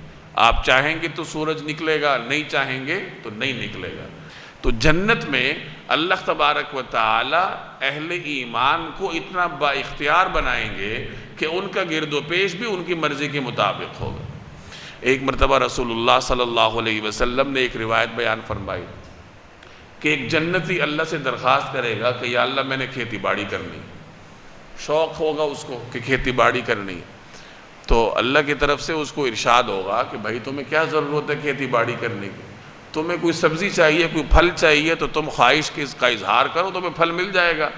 آپ چاہیں گے تو سورج نکلے گا، نہیں چاہیں گے تو نہیں نکلے گا۔ تو جنت میں اللہ تبارک و تعالی اہل ایمان کو اتنا با اختیار بنائیں گے کہ ان کا گرد و پیش بھی ان کی مرضی کے مطابق ہوگا۔ ایک مرتبہ رسول اللہ صلی اللہ علیہ وسلم نے ایک روایت بیان فرمائی کہ ایک جنتی اللہ سے درخواست کرے گا کہ یا اللہ میں نے کھیتی باڑی کرنی، شوق ہوگا اس کو کہ کھیتی باڑی کرنی، تو اللہ کی طرف سے اس کو ارشاد ہوگا کہ بھائی تمہیں کیا ضرورت ہے کھیتی باڑی کرنے کی؟ تمہیں کوئی سبزی چاہیے، کوئی پھل چاہیے تو تم خواہش کا اظہار کرو، تمہیں پھل مل جائے گا،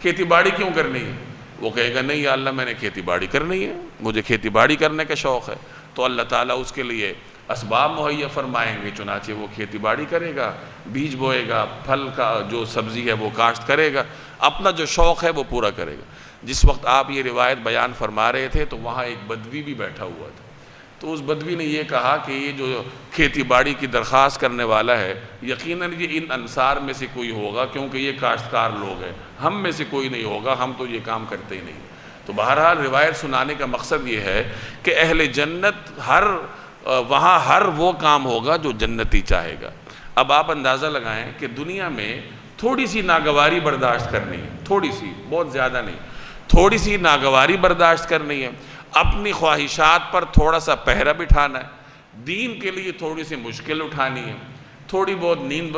کھیتی باڑی کیوں کرنی ہے؟ وہ کہے گا نہیں یا اللہ میں نے کھیتی باڑی کرنی ہے، مجھے کھیتی باڑی کرنے کا شوق ہے۔ تو اللہ تعالیٰ اس کے لیے اسباب مہیا فرمائیں گے، چنانچہ وہ کھیتی باڑی کرے گا، بیج بوئے گا، پھل کا جو سبزی ہے وہ کاشت کرے گا، اپنا جو شوق ہے وہ پورا کرے گا۔ جس وقت آپ یہ روایت بیان فرما رہے تھے تو وہاں ایک بدوی بھی بیٹھا ہوا تھا، تو اس بدوی نے یہ کہا کہ یہ جو کھیتی باڑی کی درخواست کرنے والا ہے یقیناً یہ ان انصار میں سے کوئی ہوگا، کیونکہ یہ کاشتکار لوگ ہیں، ہم میں سے کوئی نہیں ہوگا، ہم تو یہ کام کرتے ہی نہیں۔ تو بہرحال روایت سنانے کا مقصد یہ ہے کہ اہل جنت وہاں ہر وہ کام ہوگا جو جنتی چاہے گا۔ اب آپ اندازہ لگائیں کہ دنیا میں تھوڑی سی ناگواری برداشت کرنی ہے، تھوڑی سی، بہت زیادہ نہیں، تھوڑی سی ناگواری برداشت کرنی ہے، اپنی خواہشات پر تھوڑا سا پہرا بٹھانا ہے، دین کے لیے تھوڑی سی مشکل اٹھانی ہے، تھوڑی بہت نیند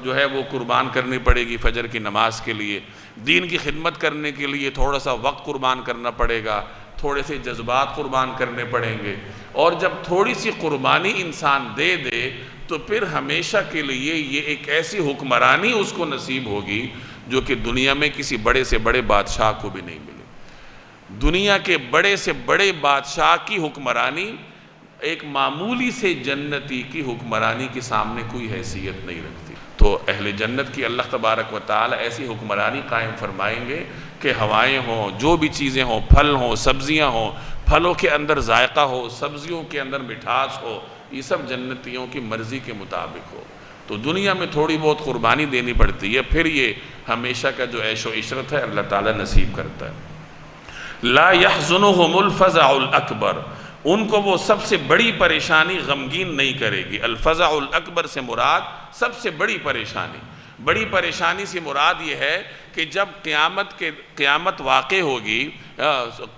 جو ہے وہ قربان کرنی پڑے گی فجر کی نماز کے لیے، دین کی خدمت کرنے کے لیے تھوڑا سا وقت قربان کرنا پڑے گا، تھوڑے سے جذبات قربان کرنے پڑیں گے، اور جب تھوڑی سی قربانی انسان دے دے تو پھر ہمیشہ کے لیے یہ ایک ایسی حکمرانی اس کو نصیب ہوگی جو کہ دنیا میں کسی بڑے سے بڑے بادشاہ کو بھی نہیں ملے۔ دنیا کے بڑے سے بڑے بادشاہ کی حکمرانی ایک معمولی سے جنتی کی حکمرانی کے سامنے کوئی حیثیت نہیں رکھتی۔ تو اہل جنت کی اللہ تبارک و تعالی ایسی حکمرانی قائم فرمائیں گے کہ ہوائیں ہوں، جو بھی چیزیں ہوں، پھل ہوں، سبزیاں ہوں، پھلوں کے اندر ذائقہ ہو، سبزیوں کے اندر مٹھاس ہو، یہ سب جنتیوں کی مرضی کے مطابق ہو۔ تو دنیا میں تھوڑی بہت قربانی دینی پڑتی ہے، پھر یہ ہمیشہ کا جو عیش و عشرت ہے اللہ تعالیٰ نصیب کرتا ہے۔ لا يحزنهم الفزع الاکبر، ان کو وہ سب سے بڑی پریشانی غمگین نہیں کرے گی۔ الفزع الاکبر سے مراد سب سے بڑی پریشانی، بڑی پریشانی سے مراد یہ ہے کہ جب قیامت واقع ہوگی،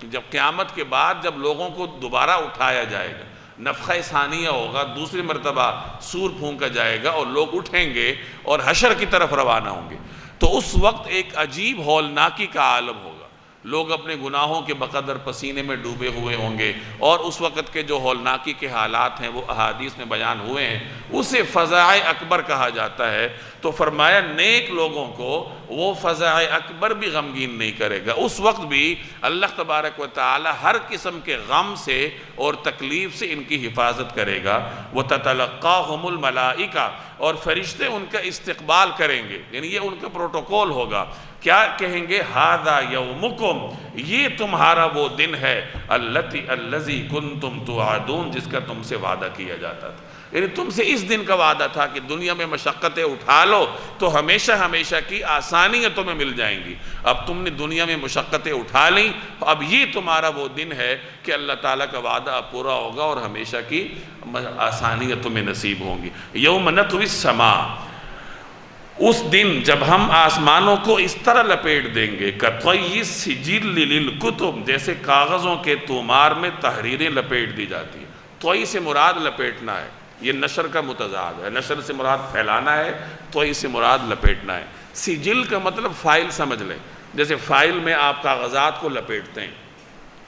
جب قیامت کے بعد جب لوگوں کو دوبارہ اٹھایا جائے گا، نفخہ ثانیہ ہوگا، دوسری مرتبہ سور پھونکا جائے گا اور لوگ اٹھیں گے اور حشر کی طرف روانہ ہوں گے، تو اس وقت ایک عجیب ہولناکی کا عالم ہوگا، لوگ اپنے گناہوں کے بقدر پسینے میں ڈوبے ہوئے ہوں گے، اور اس وقت کے جو ہولناکی کے حالات ہیں وہ احادیث میں بیان ہوئے ہیں، اسے فزع اکبر کہا جاتا ہے۔ تو فرمایا نیک لوگوں کو وہ فزع اکبر بھی غمگین نہیں کرے گا، اس وقت بھی اللہ تبارک و تعالی ہر قسم کے غم سے اور تکلیف سے ان کی حفاظت کرے گا۔ وَتَتَلَقَّاهُمُ الْمَلَائِكَةُ، اور فرشتے ان کا استقبال کریں گے، یعنی یہ ان کا پروٹوکول ہوگا، کیا کہیں گے؟ ہَذَا يَوْمُكُمْ، یہ تمہارا وہ دن ہے، الَّذِي كُنْتُمْ تُوعَدُونَ، جس کا تم سے وعدہ کیا جاتا تھا، یعنی تم سے اس دن کا وعدہ تھا کہ دنیا میں مشقتیں اٹھا لو تو ہمیشہ ہمیشہ کی آسانیاں تمہیں مل جائیں گی، اب تم نے دنیا میں مشقتیں اٹھا لیں، اب یہ تمہارا وہ دن ہے کہ اللہ تعالیٰ کا وعدہ اب پورا ہوگا اور ہمیشہ کی آسانیاں تمہیں نصیب ہوں گی۔ یوم نطوی السماء، اس دن جب ہم آسمانوں کو اس طرح لپیٹ دیں گے، کطی السجل للکتب، جیسے کاغذوں کے تومار میں تحریریں لپیٹ دی جاتی ہیں۔ طوی سے مراد لپیٹنا ہے، یہ نشر کا متضاد ہے، نشر سے مراد پھیلانا ہے، طوی سے مراد لپیٹنا ہے۔ سجل کا مطلب فائل سمجھ لیں، جیسے فائل میں آپ کاغذات کو لپیٹتے ہیں،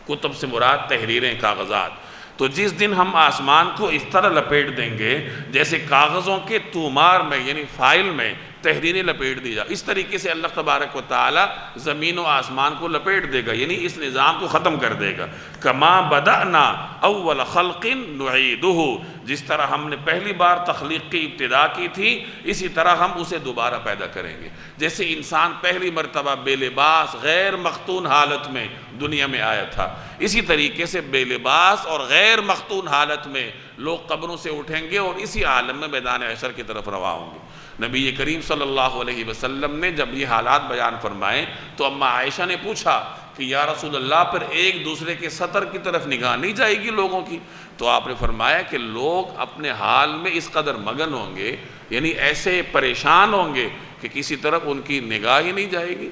کتب سے مراد تحریریں، کاغذات۔ تو جس دن ہم آسمان کو اس طرح لپیٹ دیں گے جیسے کاغذوں کے تومار میں، یعنی فائل میں تحریریں لپیٹ دی جائے، اس طریقے سے اللہ تبارک و تعالی زمین و آسمان کو لپیٹ دے گا، یعنی اس نظام کو ختم کر دے گا۔ کما بدأنا اول خلق نعیدہ، جس طرح ہم نے پہلی بار تخلیق کی ابتدا کی تھی اسی طرح ہم اسے دوبارہ پیدا کریں گے۔ جیسے انسان پہلی مرتبہ بے لباس غیر مختون حالت میں دنیا میں آیا تھا، اسی طریقے سے بے لباس اور غیر مختون حالت میں لوگ قبروں سے اٹھیں گے اور اسی عالم میں میدان حشر کی طرف رواں ہوں گے۔ نبی کریم صلی اللہ علیہ وسلم نے جب یہ حالات بیان فرمائے تو اماں عائشہ نے پوچھا کہ یا رسول اللہ، پر ایک دوسرے کے سطر کی طرف نگاہ نہیں جائے گی لوگوں کی؟ تو آپ نے فرمایا کہ لوگ اپنے حال میں اس قدر مگن ہوں گے، یعنی ایسے پریشان ہوں گے کہ کسی طرف ان کی نگاہ ہی نہیں جائے گی۔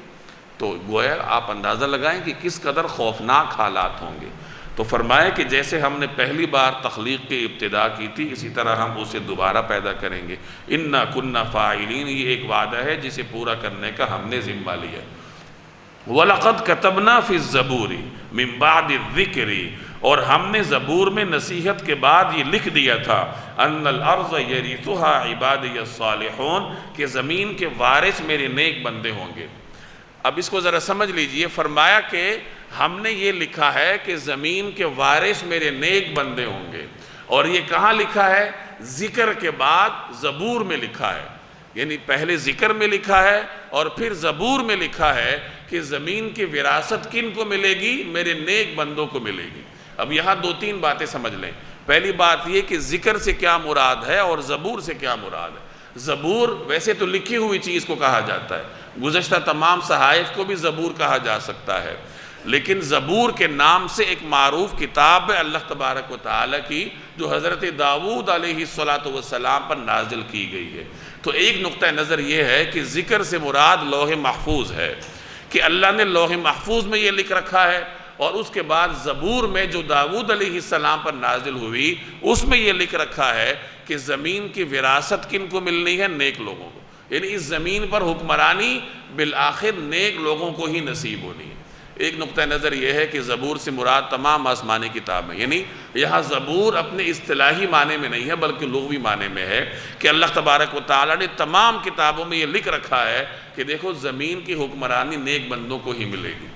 تو گویا آپ اندازہ لگائیں کہ کس قدر خوفناک حالات ہوں گے۔ تو فرمایا کہ جیسے ہم نے پہلی بار تخلیق کی ابتدا کی تھی اسی طرح ہم اسے دوبارہ پیدا کریں گے۔ اِنَّا كُنَّا فَاعِلِينَ، یہ ایک وعدہ ہے جسے پورا کرنے کا ہم نے ذمہ لیا۔ وَلَقَدْ كَتَبْنَا فِي الزَّبُورِ مِن بَعْدِ الذِّكْرِ، اور ہم نے زبور میں نصیحت کے بعد یہ لکھ دیا تھا، أَنَّ الْأَرْضَ يَرِثُهَا عِبَادِيَ الصَّالِحُونَ، کہ زمین کے وارث میرے نیک بندے ہوں گے۔ اب اس کو ذرا سمجھ لیجئے، فرمایا کہ ہم نے یہ لکھا ہے کہ زمین کے وارث میرے نیک بندے ہوں گے، اور یہ کہاں لکھا ہے؟ ذکر کے بعد زبور میں لکھا ہے، یعنی پہلے ذکر میں لکھا ہے اور پھر زبور میں لکھا ہے کہ زمین کی وراثت کن کو ملے گی؟ میرے نیک بندوں کو ملے گی۔ اب یہاں دو تین باتیں سمجھ لیں۔ پہلی بات یہ کہ ذکر سے کیا مراد ہے اور زبور سے کیا مراد ہے۔ زبور ویسے تو لکھی ہوئی چیز کو کہا جاتا ہے، گزشتہ تمام صحائف کو بھی زبور کہا جا سکتا ہے، لیکن زبور کے نام سے ایک معروف کتاب ہے اللہ تبارک و تعالیٰ کی، جو حضرت داؤد علیہ السلام پر نازل کی گئی ہے۔ تو ایک نقطہ نظر یہ ہے کہ ذکر سے مراد لوح محفوظ ہے، کہ اللہ نے لوح محفوظ میں یہ لکھ رکھا ہے، اور اس کے بعد زبور میں جو داؤد علیہ السلام پر نازل ہوئی اس میں یہ لکھ رکھا ہے کہ زمین کی وراثت کن کو ملنی ہے؟ نیک لوگوں کو، یعنی اس زمین پر حکمرانی بالآخر نیک لوگوں کو ہی نصیب ہونی ہے۔ ایک نقطہ نظر یہ ہے کہ زبور سے مراد تمام آسمانی کتاب ہے، یعنی یہاں زبور اپنے اصطلاحی معنی میں نہیں ہے بلکہ لغوی معنی میں ہے کہ اللہ تبارک و تعالیٰ نے تمام کتابوں میں یہ لکھ رکھا ہے کہ دیکھو زمین کی حکمرانی نیک بندوں کو ہی ملے گی۔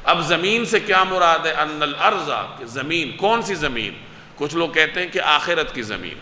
اب زمین سے کیا مراد ہے؟ ان الارض، زمین، کون سی زمین؟ کچھ لوگ کہتے ہیں کہ آخرت کی زمین،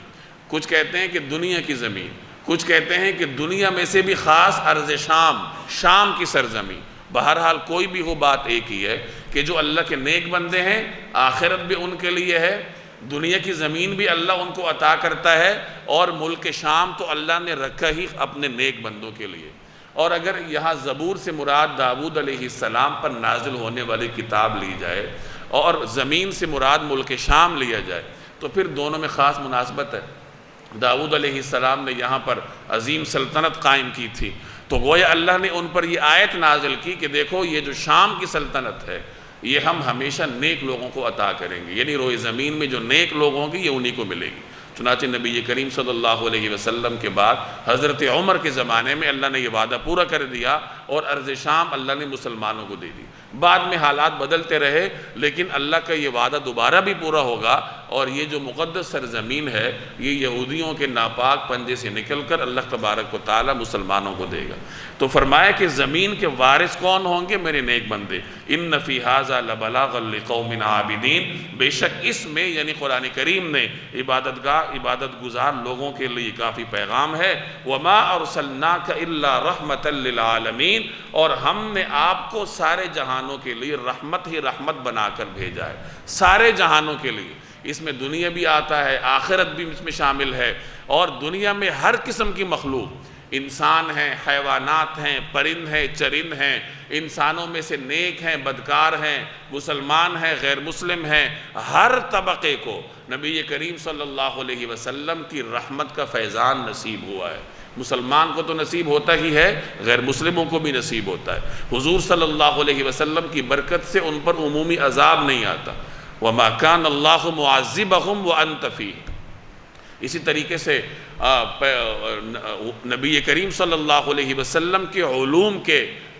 کچھ کہتے ہیں کہ دنیا کی زمین، کچھ کہتے ہیں کہ دنیا میں سے بھی خاص ارض شام، شام کی سرزمین۔ بہرحال کوئی بھی ہو، بات ایک ہی ہے کہ جو اللہ کے نیک بندے ہیں آخرت بھی ان کے لیے ہے، دنیا کی زمین بھی اللہ ان کو عطا کرتا ہے، اور ملک شام تو اللہ نے رکھا ہی اپنے نیک بندوں کے لیے۔ اور اگر یہاں زبور سے مراد داؤد علیہ السلام پر نازل ہونے والی کتاب لی جائے اور زمین سے مراد ملک شام لیا جائے تو پھر دونوں میں خاص مناسبت ہے۔ داؤد علیہ السلام نے یہاں پر عظیم سلطنت قائم کی تھی، تو گویا اللہ نے ان پر یہ آیت نازل کی کہ دیکھو یہ جو شام کی سلطنت ہے یہ ہم ہمیشہ نیک لوگوں کو عطا کریں گے، یعنی روئے زمین میں جو نیک لوگ ہوں گے یہ انہی کو ملے گی۔ چنانچہ نبی کریم صلی اللہ علیہ وسلم کے بعد حضرت عمر کے زمانے میں اللہ نے یہ وعدہ پورا کر دیا اور ارض شام اللہ نے مسلمانوں کو دے دی۔ بعد میں حالات بدلتے رہے لیکن اللہ کا یہ وعدہ دوبارہ بھی پورا ہوگا، اور یہ جو مقدس سرزمین ہے یہ یہودیوں کے ناپاک پنجے سے نکل کر اللہ تبارک و تعالی مسلمانوں کو دے گا۔ تو فرمایا کہ زمین کے وارث کون ہوں گے؟ میرے نیک بندے۔ ان فی ھذا لبلاغا لقوم عابدین، بے شک اس میں یعنی قرآن کریم نے عبادت گزار لوگوں کے لیے کافی پیغام ہے۔ وما ارسلناک الا رحمتا للعالمین، اور ہم نے آپ کو سارے جہانوں کے لیے رحمت ہی رحمت بنا کر بھیجا ہے، سارے جہانوں کے لیے۔ اس میں دنیا بھی آتا ہے، آخرت بھی اس میں شامل ہے، اور دنیا میں ہر قسم کی مخلوق، انسان ہیں، حیوانات ہیں، پرند ہیں، چرند ہیں، انسانوں میں سے نیک ہیں، بدکار ہیں، مسلمان ہیں، غیر مسلم ہیں، ہر طبقے کو نبی کریم صلی اللہ علیہ وسلم کی رحمت کا فیضان نصیب ہوا ہے۔ مسلمان کو تو نصیب ہوتا ہی ہے، غیر مسلموں کو بھی نصیب ہوتا ہے۔ حضور صلی اللہ علیہ وسلم کی برکت سے ان پر عمومی عذاب نہیں آتا۔ وَمَا كَانَ اللَّهُ مُعَذِّبَهُمْ وَأَنْتَ فِيهِمْ۔ اسی طریقے سے نبی کریم صلی اللہ علیہ وسلم کے علوم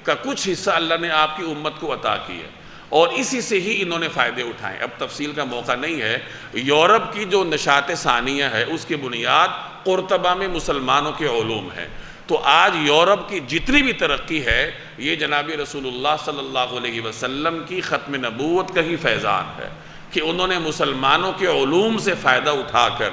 کا کچھ حصہ اللہ نے آپ کی امت کو عطا کیا، اور اسی سے ہی انہوں نے فائدے اٹھائے۔ اب تفصیل کا موقع نہیں ہے۔ یورپ کی جو نشاط ثانیہ ہے اس کی بنیاد قرطبہ میں مسلمانوں کے علوم ہے۔ تو آج یورپ کی جتنی بھی ترقی ہے یہ جناب رسول اللہ صلی اللہ علیہ وسلم کی ختم نبوت کا ہی فیضان ہے کہ انہوں نے مسلمانوں کے علوم سے فائدہ اٹھا کر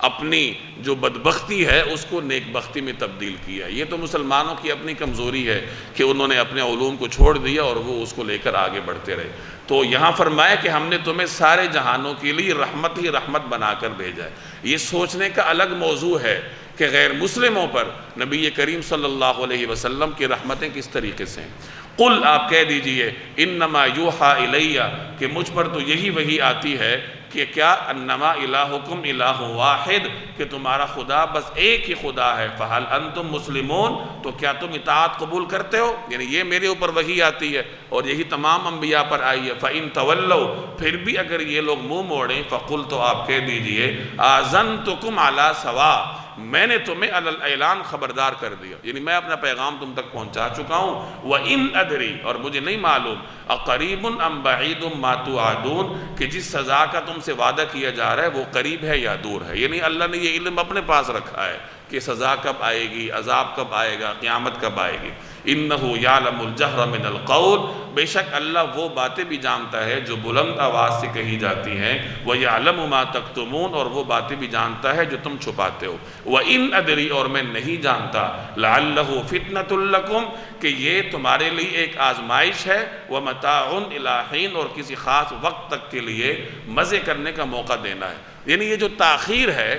اپنی جو بدبختی ہے اس کو نیک بختی میں تبدیل کیا۔ یہ تو مسلمانوں کی اپنی کمزوری ہے کہ انہوں نے اپنے علوم کو چھوڑ دیا اور وہ اس کو لے کر آگے بڑھتے رہے۔ تو یہاں فرمایا کہ ہم نے تمہیں سارے جہانوں کے لیے رحمت ہی رحمت بنا کر بھیجا ہے۔ یہ سوچنے کا الگ موضوع ہے کہ غیر مسلموں پر نبی کریم صلی اللہ علیہ وسلم کی رحمتیں کس طریقے سے ہیں۔ قل، آپ کہہ دیجئے، انما یوحا الیہ، کہ مجھ پر تو یہی وحی آتی ہے کہ کیا انما الہکم الہ واحد، کہ تمہارا خدا بس ایک ہی خدا ہے۔ فہل انتم مسلمون، تو کیا تم اطاعت قبول کرتے ہو؟ یعنی یہ میرے اوپر وحی آتی ہے اور یہی تمام انبیاء پر آئی ہے۔ فَإِن تَوَلَّوْا، پھر بھی اگر یہ لوگ منہ موڑیں، فَقُلْ، تو آپ کہہ دیجئے، آذَنْتُكُمْ عَلَى سَوَاءٍ، میں نے تمہیں علی الاعلان خبردار کر دیا، یعنی میں اپنا پیغام تم تک پہنچا چکا ہوں۔ وَإِنْ أَدْرِي، اور مجھے نہیں معلوم، اقریب ام بعید ما توعدون، کہ جس سزا کا تم سے وعدہ کیا جا رہا ہے وہ قریب ہے یا دور ہے۔ یعنی اللہ نے یہ علم اپنے پاس رکھا ہے کہ سزا کب آئے گی، عذاب کب آئے گا، قیامت کب آئے گی۔ اِنَّهُ يَعْلَمُ الْجَهْرَ مِنَ الْقَوْلِ، بے شک اللہ وہ باتیں بھی جانتا ہے جو بلند آواز سے کہی جاتی ہیں۔ وَيَعْلَمُ مَا تَكْتُمُونَ، اور وہ باتیں بھی جانتا ہے جو تم چھپاتے ہو۔ وَإِنْ أَدْرِي، اور میں نہیں جانتا، لَعَلَّهُ فِتْنَةٌ لَكُمْ، کہ یہ تمہارے لیے ایک آزمائش ہے، وَمَتَاعٌ إِلَىٰ حِينٍ، اور کسی خاص وقت تک کے لیے مزے کرنے کا موقع دینا ہے۔ یعنی یہ جو تاخیر ہے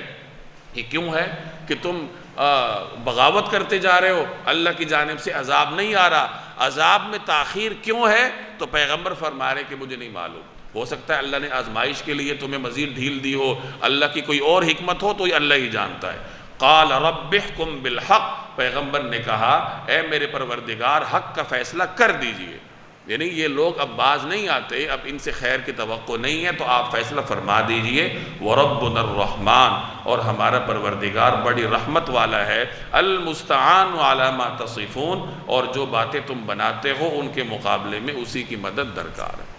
یہ کیوں ہے کہ تم بغاوت کرتے جا رہے ہو، اللہ کی جانب سے عذاب نہیں آ رہا، عذاب میں تاخیر کیوں ہے؟ تو پیغمبر فرما رہے کہ مجھے نہیں معلوم، ہو سکتا ہے اللہ نے آزمائش کے لیے تمہیں مزید ڈھیل دی ہو، اللہ کی کوئی اور حکمت ہو، تو یہ اللہ ہی جانتا ہے۔ قال رب احکم بالحق، پیغمبر نے کہا اے میرے پروردگار حق کا فیصلہ کر دیجئے، یعنی یہ لوگ اب باز نہیں آتے، اب ان سے خیر کی توقع نہیں ہے، تو آپ فیصلہ فرما دیجئے۔ وَرَبُّنَا الرَّحْمَٰنُ، اور ہمارا پروردگار بڑی رحمت والا ہے، المستعان علی ما تصفون، اور جو باتیں تم بناتے ہو ان کے مقابلے میں اسی کی مدد درکار ہے۔